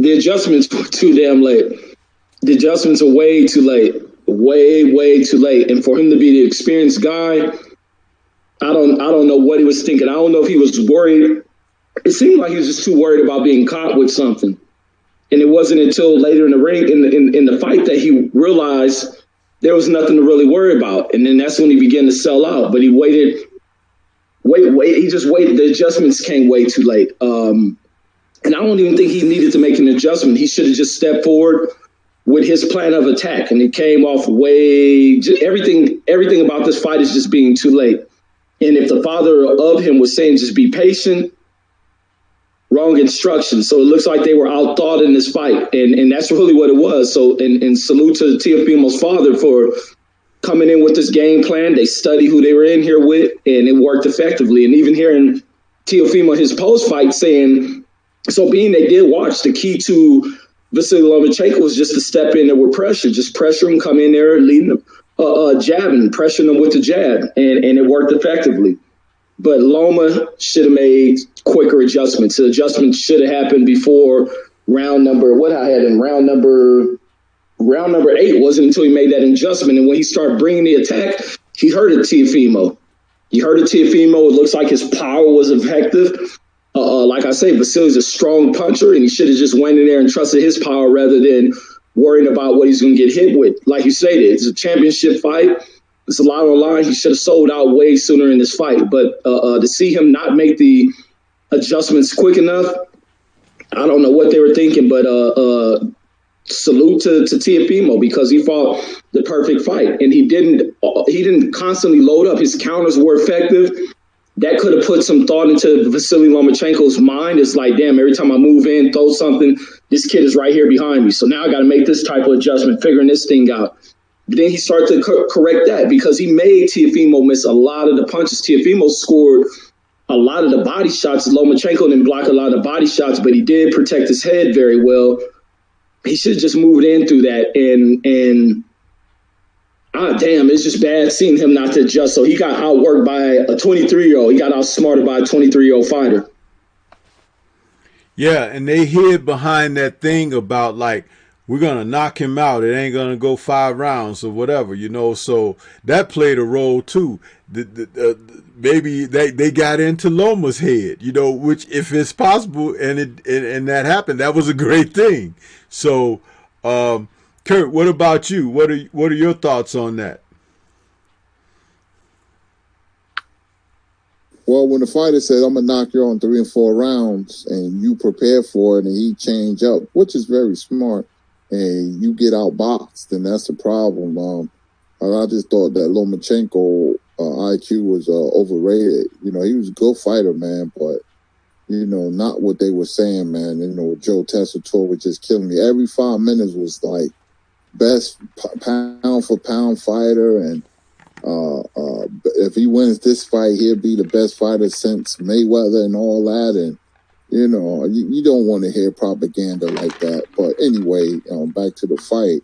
The adjustments were too damn late. The adjustments are way too late. Way too late. And for him to be the experienced guy, I don't know what he was thinking. I don't know if he was worried. It seemed like he was just too worried about being caught with something. And it wasn't until later in the ring, in the fight, that he realized there was nothing to really worry about. And then that's when he began to sell out. But he waited. He just waited. The adjustments came way too late. And I don't even think he needed to make an adjustment. He should have just stepped forward with his plan of attack. And it came off everything about this fight is just being too late. And if the father of him was saying just be patient, wrong instruction. So it looks like they were outthought in this fight. And that's really what it was. So, and salute to Teofimo's father for coming in with this game plan. They studied who they were in here with, and it worked effectively. And even hearing Teofimo, his post-fight, saying, so being they did watch, the key to Vasily Lomachenko was just to step in there with pressure, just pressure him, come in there, leading them, jabbing, pressuring them with the jab, and it worked effectively. But Loma should have made quicker adjustments. The adjustments should have happened before round number 8. Wasn't until he made that adjustment. And when he started bringing the attack, he hurted Teofimo. It looks like his power was effective. Like I say, Vasily's a strong puncher, and he should have just went in there and trusted his power rather than worrying about what he's going to get hit with. Like you said, it's a championship fight. It's a lot on the line. He should have sold out way sooner in this fight. But to see him not make the adjustments quick enough, I don't know what they were thinking. But salute to Teofimo, because he fought the perfect fight, and he didn't constantly load up. His counters were effective. That could have put some thought into Vasily Lomachenko's mind. It's like, damn, every time I move in, throw something, this kid is right here behind me. So now I got to make this type of adjustment, figuring this thing out. But then he started to correct that, because he made Teofimo miss a lot of the punches. Teofimo scored a lot of the body shots. Lomachenko didn't block a lot of the body shots, but he did protect his head very well. He should have just moved in through that. And damn, it's just bad seeing him not to adjust. So he got outworked by a 23-year-old. He got outsmarted by a 23-year-old fighter. Yeah, and they hid behind that thing about, like, we're going to knock him out. It ain't going to go 5 rounds or whatever, you know. So that played a role, too. Maybe they got into Loma's head, you know, which, if it's possible, and that happened, that was a great thing. So, Kurt, what about you? What are your thoughts on that? Well, when the fighter said, I'm going to knock you on 3 and 4 rounds, and you prepare for it, and he change up, which is very smart, and you get outboxed, then that's the problem. I just thought that Lomachenko IQ was overrated. You know, he was a good fighter, man, but, you know, not what they were saying, man. You know, Joe Tessitore was just killing me. Every 5 minutes was like best pound for pound fighter, and if he wins this fight, he'll be the best fighter since Mayweather and all that. And, you know, you don't want to hear propaganda like that. But anyway, back to the fight.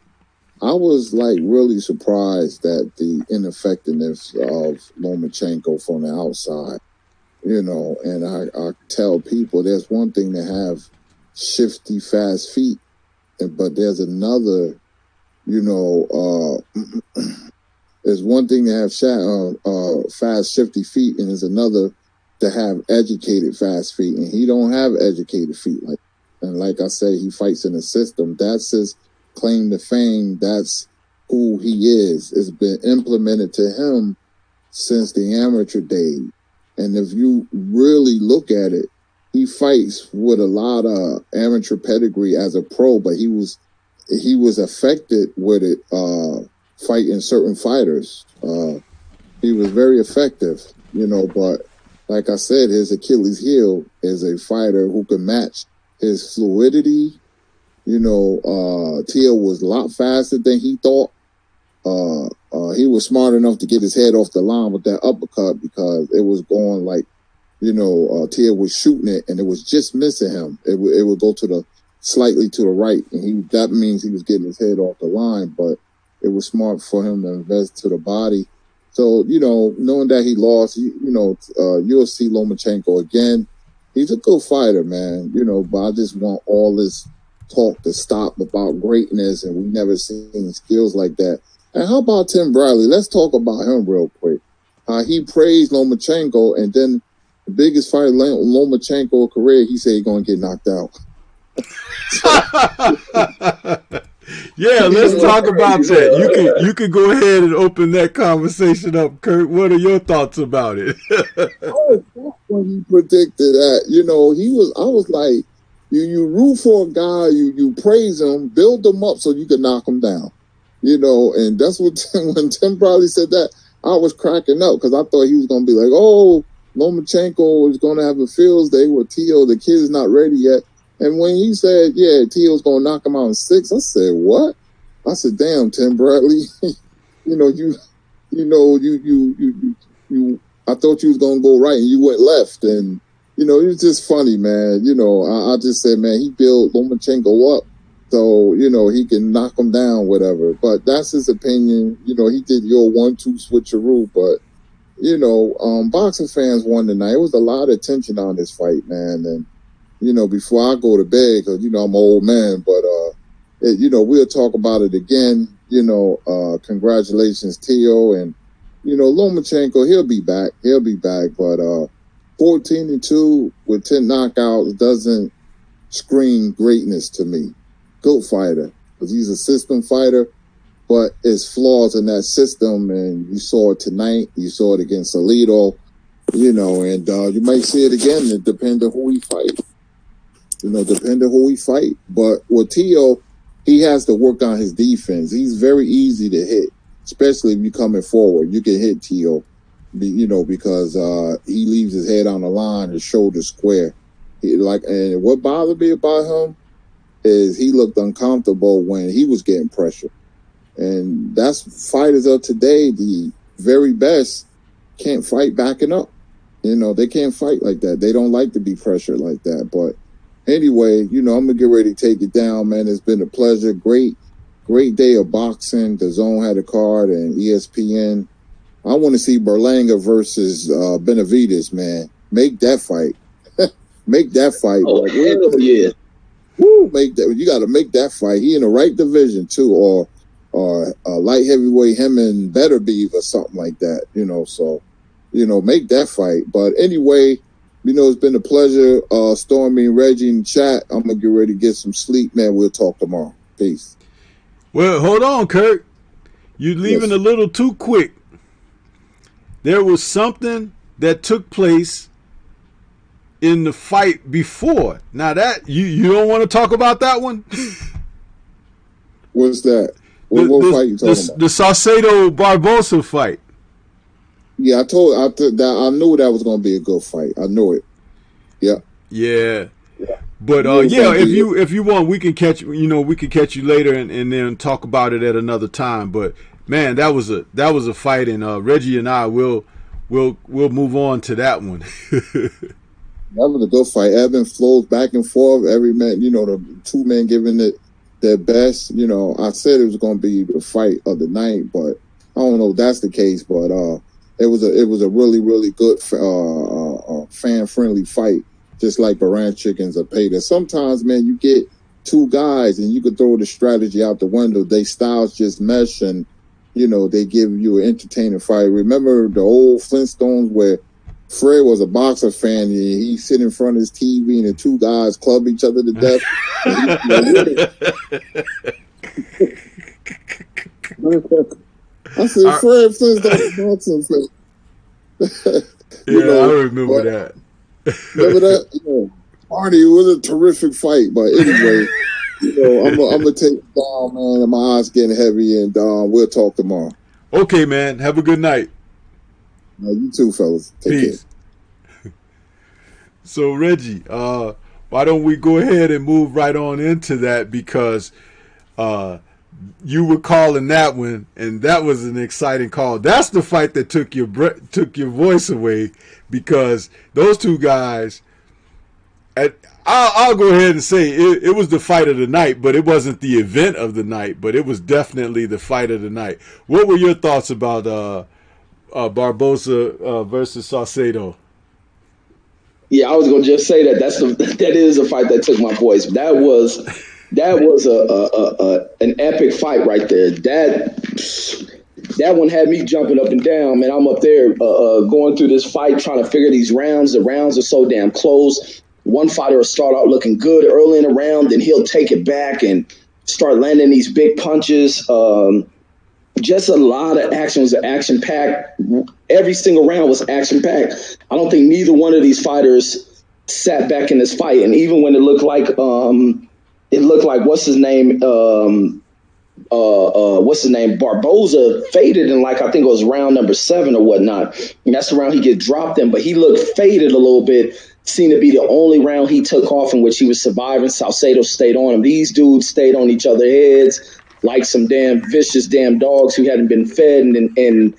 I was, like, really surprised at the ineffectiveness of Lomachenko from the outside, you know. And I tell people there's one thing to have shifty, fast feet, but there's another, you know, there's one thing to have fast, shifty feet, and there's another to have educated, fast feet. And he don't have educated feet. And like I said, he fights in a system. That's his claim to fame. That's who he is. It's been implemented to him since the amateur days. And if you really look at it, he fights with a lot of amateur pedigree as a pro, but he was affected with it fighting certain fighters. He was very effective, but like I said, his Achilles heel is a fighter who can match his fluidity. Tio was a lot faster than he thought. He was smart enough to get his head off the line with that uppercut because it was going like, Tia was shooting it and it was just missing him. It would go slightly to the right, and that means he was getting his head off the line, but it was smart for him to invest to the body. So, knowing that he lost, you'll see Lomachenko again. He's a good fighter, man, but I just want all this talk to stop about greatness, and we never seen skills like that. And how about Tim Bradley? Let's talk about him real quick. He praised Lomachenko, and then the biggest fight in Lomachenko's career, he said he's going to get knocked out. Yeah, let's talk about that. You can go ahead and open that conversation up, Kurt. What are your thoughts about it? When he predicted that, I was like, you root for a guy, you praise him, build him up so you can knock him down. And that's what when Tim Bradley said that, I was cracking up because I thought he was going to be like, oh, Lomachenko is going to have a fields day with Tio. The kid's not ready yet. And when he said, yeah, Tio's going to knock him out in 6, I said, what? I said, damn, Tim Bradley, I thought you was going to go right and you went left. And, it was just funny, man. I just said, man, he built Lomachenko up so, he can knock him down, whatever. But that's his opinion. He did your 1-2 switcheroo, but, boxing fans won tonight. It was a lot of tension on this fight, man. And, before I go to bed, because, I'm an old man, but, we'll talk about it again. Congratulations, Tio. And, Lomachenko, he'll be back. But 14-2 with 10 knockouts doesn't scream greatness to me. Good fighter, because he's a system fighter, but it's flaws in that system. And you saw it tonight. You saw it against Saredo, and you might see it again. It depends on who he fights. But with Tio, he has to work on his defense. He's very easy to hit, especially if you're coming forward. You can hit Tio, because he leaves his head on the line, his shoulders square. And what bothered me about him is he looked uncomfortable when he was getting pressure. And that's fighters of today, the very best, can't fight backing up. They can't fight like that. They don't like to be pressured like that. But anyway, I'm going to get ready to take it down, man. It's been a pleasure. Great day of boxing. The Zone had a card and ESPN. I want to see Berlanga versus Benavidez, man. Make that fight. Make that fight. Oh, hell yeah. Woo, you got to make that fight. He in the right division, too, or light heavyweight, him and Beterbiev or something like that, So, make that fight. But anyway, it's been a pleasure. Stormy and Reggie in the chat. I'm going to get ready to get some sleep, man. We'll talk tomorrow. Peace. Well, hold on, Kurt. You're leaving a little too quick. There was something that took place in the fight before. Now that you don't want to talk about that one? What's that? What fight you talking about? The Saredo Barbosa fight. Yeah, I knew that was going to be a good fight. I knew it. Yeah. Yeah. But if you want, we can catch you later and then talk about it at another time. But man, that was a fight, and Reggie and I will move on to that one. That was a good fight. Ebb flows back and forth. Every man, the two men giving it their best. I said it was going to be the fight of the night, but I don't know if that's the case. But it was a really, really good fan-friendly fight, just like Baranchik and Zapata. Sometimes, man, you get two guys and you could throw the strategy out the window. They styles just mesh and, they give you an entertaining fight. Remember the old Flintstones where Fred was a boxer fan and he sit in front of his TV and the two guys club each other to death? I said, Fred Flintstone boxing fan. I remember that. Remember that? Marty, it was a terrific fight. But anyway, I'm gonna take it down, man. And my eyes getting heavy, and we'll talk tomorrow. Okay, man. Have a good night. You too, fellas. Take Peace. Care. So, Reggie, why don't we go ahead and move right on into that, because you were calling that one, and that was an exciting call. That's the fight that took your voice away, because those two guys. I'll go ahead and say it was the fight of the night, but it wasn't the event of the night, but it was definitely the fight of the night. What were your thoughts about Barbosa versus Saredo? Yeah, I was gonna just say that is a fight that took my voice. That was an epic fight right there. That one had me jumping up and down, man. I'm up there going through this fight, trying to figure these rounds. The rounds are so damn close. One fighter will start out looking good early in the round, then he'll take it back and start landing these big punches. Just a lot of action. It was action-packed. Every single round was action-packed. I don't think neither one of these fighters sat back in this fight. And even when it looked like what's his name? Barbosa faded in, like, I think it was round number 7 or whatnot. And that's the round he gets dropped in, but he looked faded a little bit. Seemed to be the only round he took off in which he was surviving. Saredo stayed on him. These dudes stayed on each other's heads like some damn vicious damn dogs who hadn't been fed in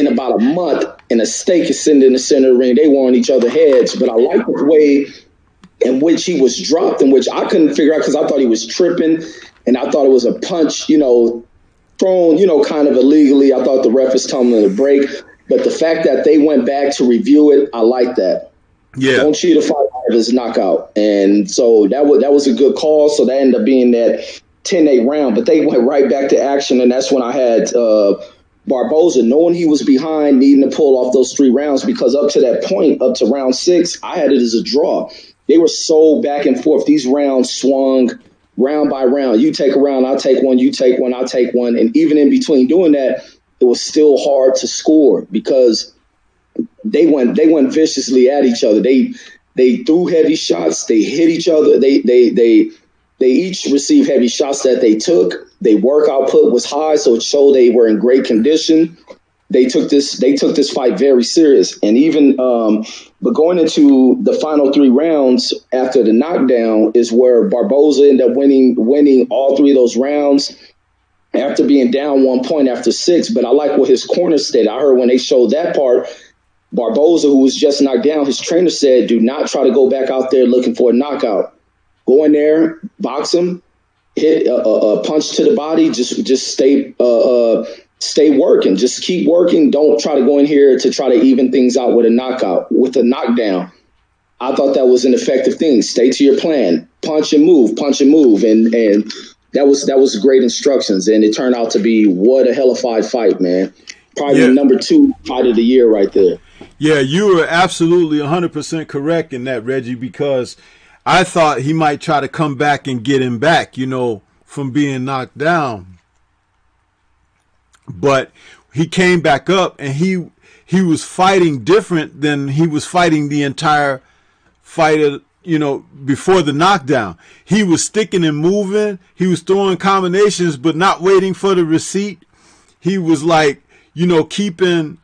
about a month, and a steak is sitting in the center of the ring. They were on each other's heads. But I like the way in which he was dropped, in which I couldn't figure out, because I thought he was tripping, and I thought it was a punch, thrown, kind of illegally. I thought the ref was telling him to break. But the fact that they went back to review it, I like that. Yeah. Don't cheat a fight out of his knockout. And so that was a good call. So that ended up being that 10-8 round. But they went right back to action, and that's when I had Barbosa, knowing he was behind, needing to pull off those 3 rounds, because up to that point, up to round 6, I had it as a draw. They were so back and forth. These rounds swung round by round. You take a round, I'll take one. You take one, I'll take one. And even in between doing that, it was still hard to score, because they went viciously at each other. They threw heavy shots. They hit each other. They each received heavy shots that they took. Their work output was high, so it showed they were in great condition. They took this fight very serious. And even but going into the final 3 rounds after the knockdown is where Barbosa ended up winning all 3 of those rounds after being down 1 point after 6. But I like what his corner stated. I heard when they showed that part, Barbosa, who was just knocked down, his trainer said, do not try to go back out there looking for a knockout. Go in there, box him, hit a punch to the body, just stay working. Just keep working. Don't try to go in here to try to even things out with a knockout, with a knockdown. I thought that was an effective thing. Stay to your plan. Punch and move. And that was great instructions. And it turned out to be what a hellified fight, man. Probably the number 2 fight of the year right there. Yeah, you were absolutely 100% correct in that, Reggie, because I thought he might try to come back and get him back, from being knocked down. But he came back up, and he was fighting different than he was fighting the entire fight, before the knockdown. He was sticking and moving. He was throwing combinations, but not waiting for the receipt. He was like, keeping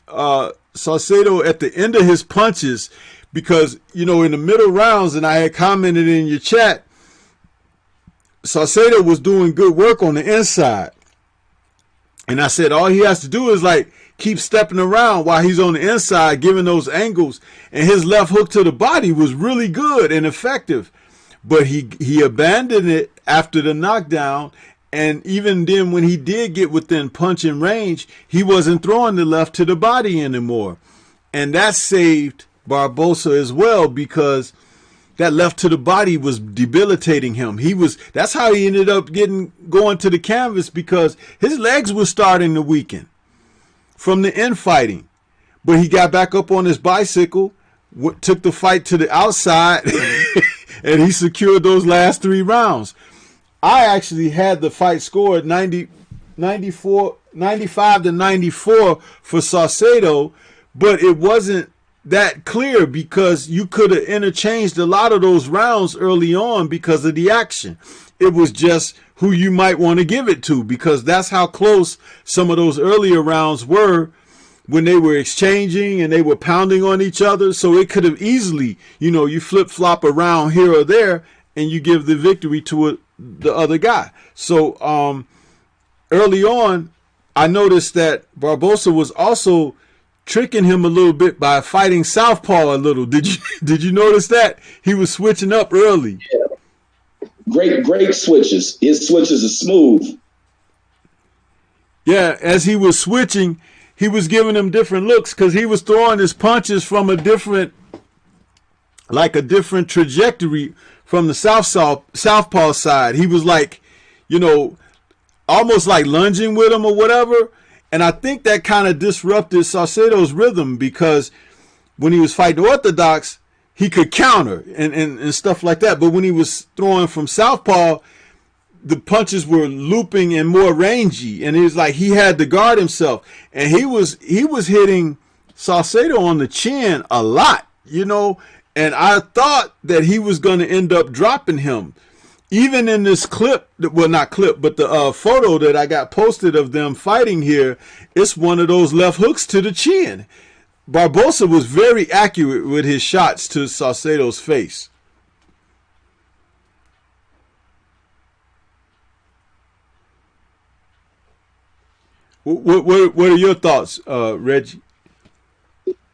Saredo at the end of his punches, because, in the middle rounds, and I had commented in your chat, Saredo was doing good work on the inside. And I said, all he has to do is keep stepping around while he's on the inside, giving those angles. And his left hook to the body was really good and effective. But he abandoned it after the knockdown. And even then, when he did get within punching range, he wasn't throwing the left to the body anymore. And that saved Barbosa as well, because that left to the body was debilitating him. That's how he ended up going to the canvas, because his legs were starting to weaken from the infighting. But he got back up on his bicycle, took the fight to the outside, and he secured those last 3 rounds. I actually had the fight scored 95 to 94 for Saredo, but it wasn't that clear because you could have interchanged a lot of those rounds early on because of the action. It was just who you might want to give it to, because that's how close some of those earlier rounds were when they were exchanging and they were pounding on each other. So it could have easily, you flip-flop around here or there and you give the victory to the other guy. So early on, I noticed that Barbosa was also tricking him a little bit by fighting southpaw a little. Did you notice that? He was switching up early. Yeah. Great switches. His switches are smooth. Yeah, as he was switching, he was giving him different looks because he was throwing his punches from a different trajectory from the southpaw side. He was like, almost like lunging with him or whatever. And I think that kind of disrupted Saredo's rhythm because when he was fighting orthodox, he could counter and stuff like that. But when he was throwing from southpaw, the punches were looping and more rangy. And it was like he had to guard himself. And he was hitting Saredo on the chin a lot, And I thought that he was going to end up dropping him. Even in this clip, well, not clip, but the photo that I got posted of them fighting here, it's one of those left hooks to the chin. Barbosa was very accurate with his shots to Saredo's face. What are your thoughts, Reggie?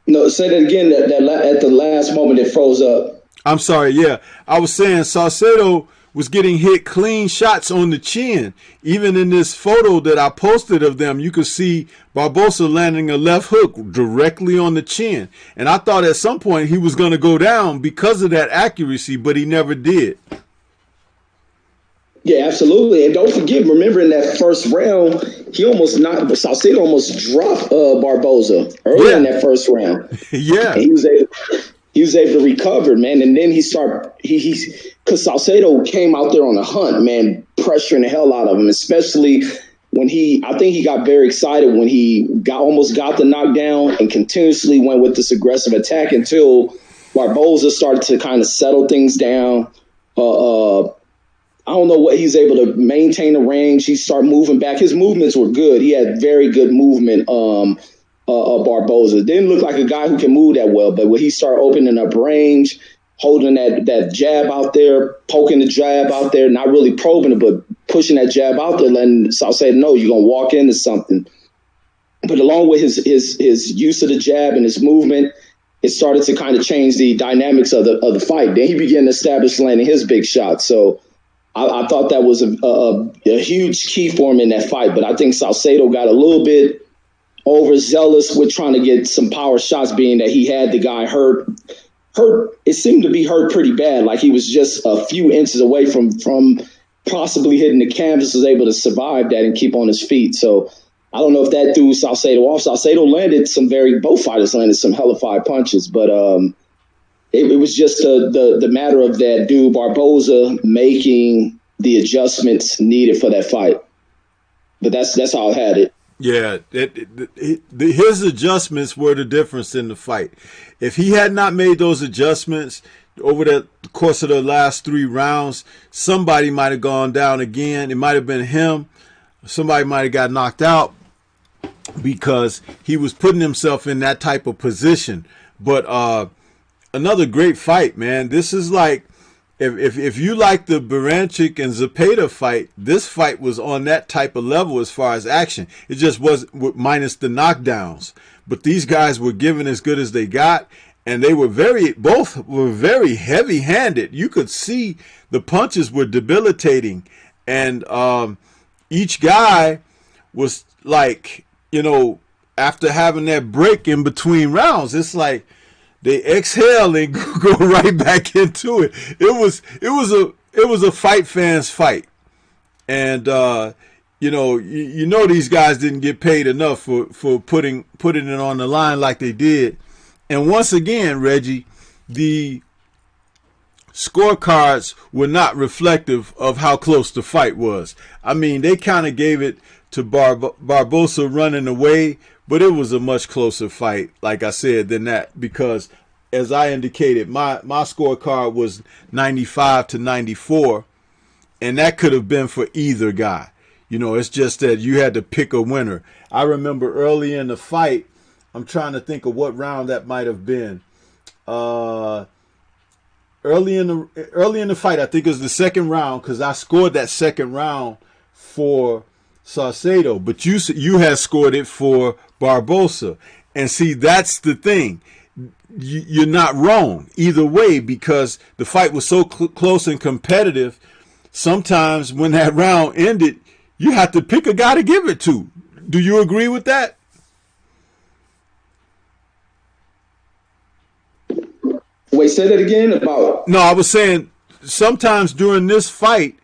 No, say that again. That at the last moment it froze up. I'm sorry. Yeah, I was saying Saredo was getting hit clean shots on the chin. Even in this photo that I posted of them, you could see Barbosa landing a left hook directly on the chin. And I thought at some point he was going to go down because of that accuracy, but he never did. Yeah, absolutely. And don't forget, remember in that first round, Saredo almost dropped Barbosa early in that first round. Yeah. And he was able to recover, man. And then because Saredo came out there on a hunt, man, pressuring the hell out of him, especially when I think he got very excited when he almost got the knockdown and continuously went with this aggressive attack until Barbosa started to kind of settle things down. I don't know what he's able to maintain the range. He started moving back. His movements were good. He had very good movement. Barbosa didn't look like a guy who can move that well, but when he started opening up range, holding that jab out there, poking the jab out there, not really probing it, but pushing that jab out there, letting Saredo know you're gonna walk into something. But along with his use of the jab and his movement, it started to kind of change the dynamics of the fight. Then he began to establish landing his big shots. So I thought that was a huge key for him in that fight. But I think Saredo got a little bit overzealous with trying to get some power shots, being that he had the guy hurt. It seemed to be hurt pretty bad. Like he was just a few inches away from possibly hitting the canvas, was able to survive that and keep on his feet. So I don't know if that threw Saredo off. Saredo landed both fighters landed some hellified punches, but it was just the matter of that dude Barbosa making the adjustments needed for that fight. But that's how I had it. Yeah, his adjustments were the difference in the fight. If he had not made those adjustments over the course of the last 3 rounds, somebody might have gone down again. It might have been him. Somebody might have got knocked out because he was putting himself in that type of position. But another great fight, man. This is like, if you like the Baranchik and Zepeda fight, this fight was on that type of level as far as action. It just was minus the knockdowns. But these guys were giving as good as they got, and they were both were very heavy-handed. You could see the punches were debilitating, and each guy was like, after having that break in between rounds, it's like they exhale and go right back into it. It was a fight fans fight, and these guys didn't get paid enough for putting it on the line like they did. And once again, Reggie, the scorecards were not reflective of how close the fight was. I mean, they kind of gave it to Barbosa running away, but it was a much closer fight, like I said, than that, because as I indicated, my scorecard was 95-94, and that could have been for either guy. It's just that you had to pick a winner. I remember early in the fight, I'm trying to think of what round that might have been. Early in the fight, I think it was the second round, because I scored that second round for Saredo, but you had scored it for Barbosa. And see, that's the thing. You're not wrong either way, because the fight was so close and competitive. Sometimes when that round ended, you have to pick a guy to give it to. Do you agree with that? Wait, say that again about. No, I was saying sometimes during this fight,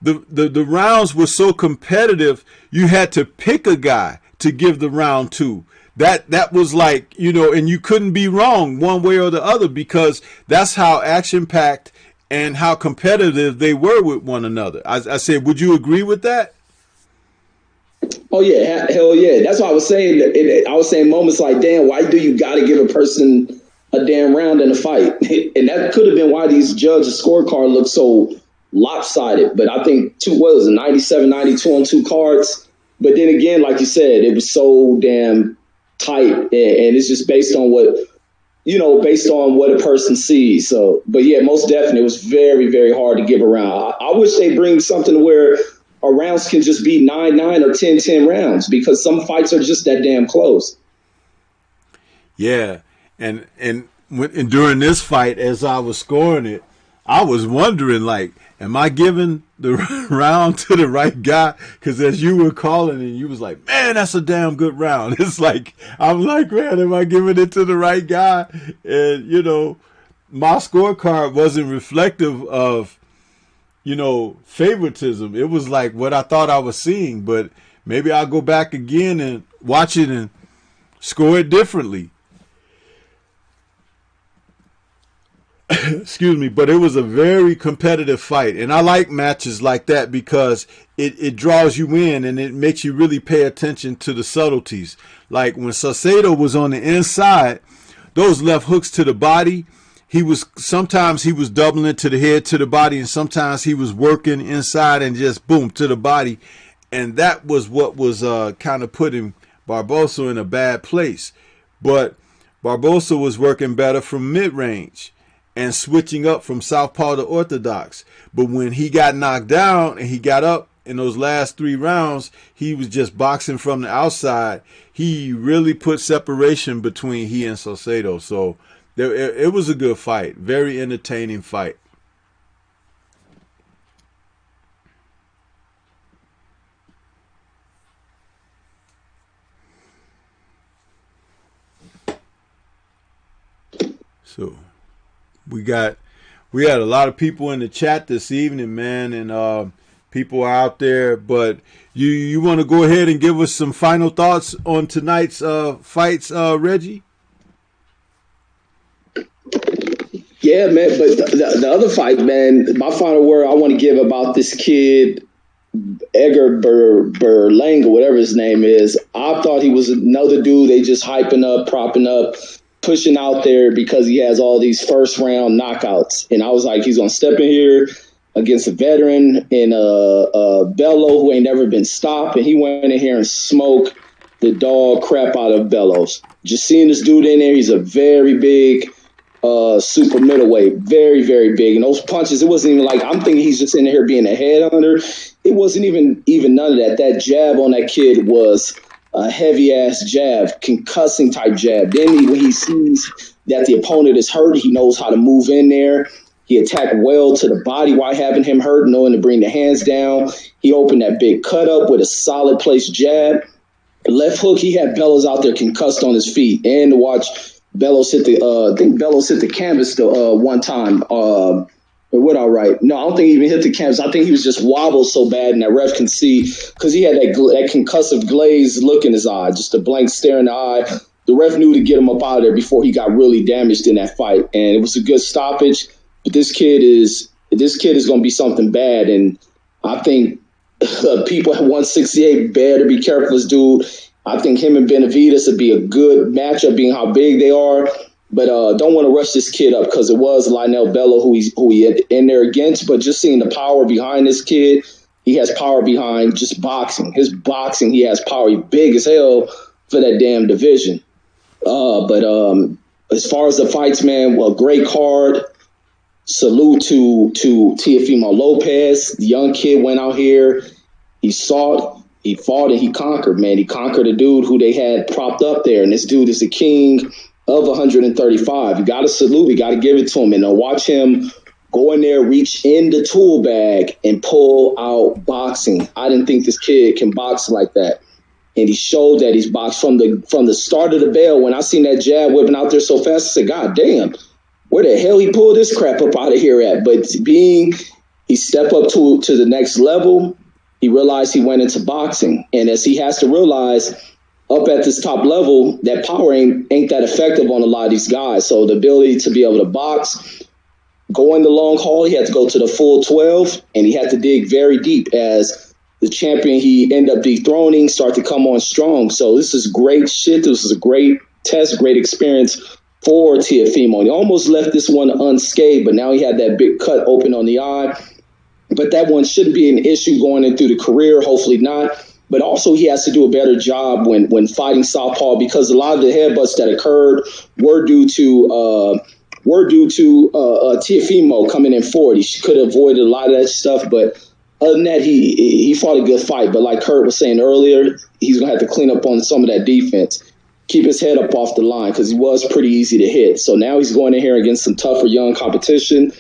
the rounds were so competitive, you had to pick a guy to give the round to. That was like, and you couldn't be wrong one way or the other, because that's how action-packed and how competitive they were with one another. I said, would you agree with that? Oh, yeah. Hell yeah. That's what I was saying. I was saying moments like, damn, why do you got to give a person a damn round in a fight? And that could have been why these judges' scorecard looked so lopsided. But I think 97, 92 on two cards. But then again, like you said, it was so damn tight. And it's just based on what a person sees. So, but yeah, most definitely, it was very, very hard to give a round. I wish they bring something where rounds can just be 9-9 or 10-10 rounds, because some fights are just that damn close. Yeah. And during this fight, as I was scoring it, I was wondering, like, am I giving the round to the right guy? Because as you were calling it, you was like, man, that's a damn good round. It's like, I'm like, man, am I giving it to the right guy? And, my scorecard wasn't reflective of, favoritism. It was like what I thought I was seeing, but maybe I'll go back again and watch it and score it differently. Excuse me, but it was a very competitive fight, and I like matches like that because it draws you in and it makes you really pay attention to the subtleties. Like when Saredo was on the inside, those left hooks to the body, sometimes he was doubling it to the head, to the body, and sometimes he was working inside and just boom to the body, and that was what was kind of putting Barbosa in a bad place. But Barbosa was working better from mid-range and switching up from southpaw to orthodox. But when he got knocked down and he got up in those last 3 rounds, he was just boxing from the outside. He really put separation between he and Saredo. So it was a good fight. Very entertaining fight. So we had a lot of people in the chat this evening, man, and people are out there. But you want to go ahead and give us some final thoughts on tonight's fights, Reggie? Yeah, man. But the other fight, man, my final word I want to give about this kid, Edgar Berlanga, whatever his name is. I thought he was another dude they just hyping up, propping up, pushing out there because he has all these first round knockouts. And I was like, he's going to step in here against a veteran in Bello who ain't never been stopped. And he went in here and smoked the dog crap out of Bellows. Just seeing this dude in there, he's a very big super middleweight, very, very big. And those punches, it wasn't even like, I'm thinking he's just in here being a headhunter. It wasn't even none of that. That jab on that kid was a heavy-ass jab, concussing type jab. Then when he sees that the opponent is hurt, he knows how to move in there. He attacked well to the body while having him hurt, knowing to bring the hands down. He opened that big cut up with a solid place jab. Left hook, he had Bellows out there concussed on his feet. And to watch Bellows hit I think Bellows hit the canvas one time. What all right? No, I don't think he even hit the canvas. I think he was just wobbled so bad, and that ref can see because he had that concussive glaze look in his eye, just a blank stare in the eye. The ref knew to get him up out of there before he got really damaged in that fight, and it was a good stoppage. But this kid is going to be something bad, and I think people at 168 better be careful. This dude, I think him and Benavidez would be a good matchup, being how big they are. But don't want to rush this kid up because it was Lionel Bello who he in there against. But just seeing the power behind this kid, he has power behind just boxing. His boxing, he has power. He's big as hell for that damn division. But as far as the fights, man, well, great card. Salute to Teofimo Lopez. The young kid went out here. He fought, and he conquered, man. He conquered a dude who they had propped up there. And this dude is the king of 135. You got to salute. You got to give it to him. And watch him go in there, reach in the tool bag, and pull out boxing. I didn't think this kid can box like that. And he showed that he's boxed from the start of the bell. When I seen that jab whipping out there so fast, I said, God damn, where the hell he pulled this crap up out of here at? But he stepped up to the next level, he realized he went into boxing. And as he has to realize, up at this top level, that power ain't that effective on a lot of these guys. So the ability to be able to box, go in the long haul, he had to go to the full 12, and he had to dig very deep as the champion he ended up dethroning started to come on strong. So this is great shit. This is a great test, great experience for Teofimo. He almost left this one unscathed, but now he had that big cut open on the eye. But that one shouldn't be an issue going into the career, hopefully not. But also he has to do a better job when fighting southpaw, because a lot of the headbutts that occurred were due to Teofimo coming in forward. He could have avoided a lot of that stuff, but other than that, he fought a good fight. But like Kurt was saying earlier, he's going to have to clean up on some of that defense. Keep his head up off the line because he was pretty easy to hit. So now he's going in here against some tougher young competition.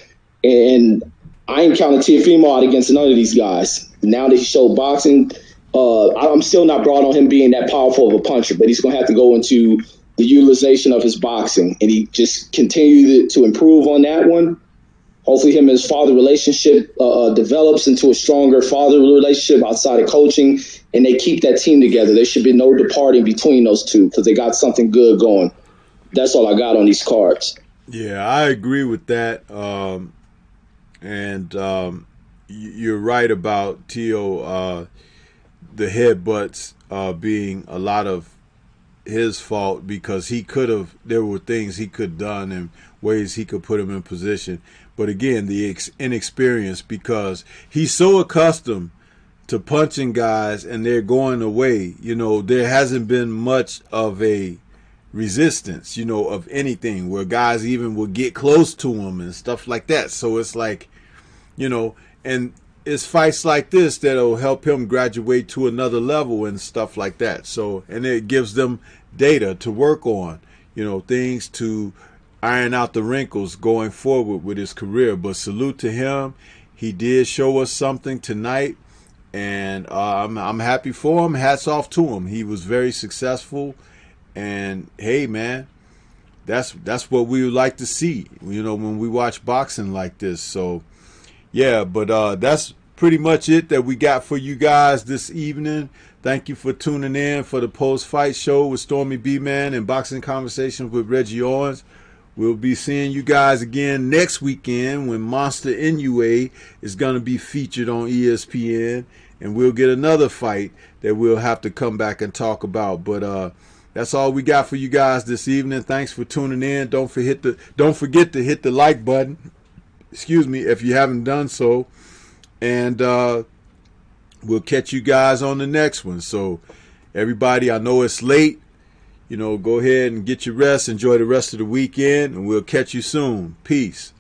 And I ain't counting Teofimo out against none of these guys. Now that he showed boxing, I'm still not brought on him being that powerful of a puncher, but he's going to have to go into the utilization of his boxing. And he just continued to improve on that one. Hopefully him and his father relationship develops into a stronger father relationship outside of coaching, and they keep that team together. There should be no departing between those two because they got something good going. That's all I got on these cards. Yeah, I agree with that. You're right about Teo, the headbutts being a lot of his fault because there were things he could have done and ways he could put him in position. But again, the inexperience, because he's so accustomed to punching guys and they're going away. There hasn't been much of a resistance, of anything where guys even will get close to him and stuff like that. So it's like, and it's fights like this that'll help him graduate to another level and stuff like that. So, and it gives them data to work on, things to iron out the wrinkles going forward with his career. But salute to him. He did show us something tonight, and I'm happy for him. Hats off to him. He was very successful, and hey, man, that's what we would like to see, when we watch boxing like this. So, yeah, but that's pretty much it that we got for you guys this evening. Thank you for tuning in for the post-fight show with Stormybman and Boxing Conversations with Reggie Owens. We'll be seeing you guys again next weekend when Monster NUA is going to be featured on ESPN, and we'll get another fight that we'll have to come back and talk about. But that's all we got for you guys this evening. Thanks for tuning in. Don't forget to hit the like button. Excuse me, if you haven't done so. And we'll catch you guys on the next one. So everybody, I know it's late. Go ahead and get your rest. Enjoy the rest of the weekend, and we'll catch you soon. Peace.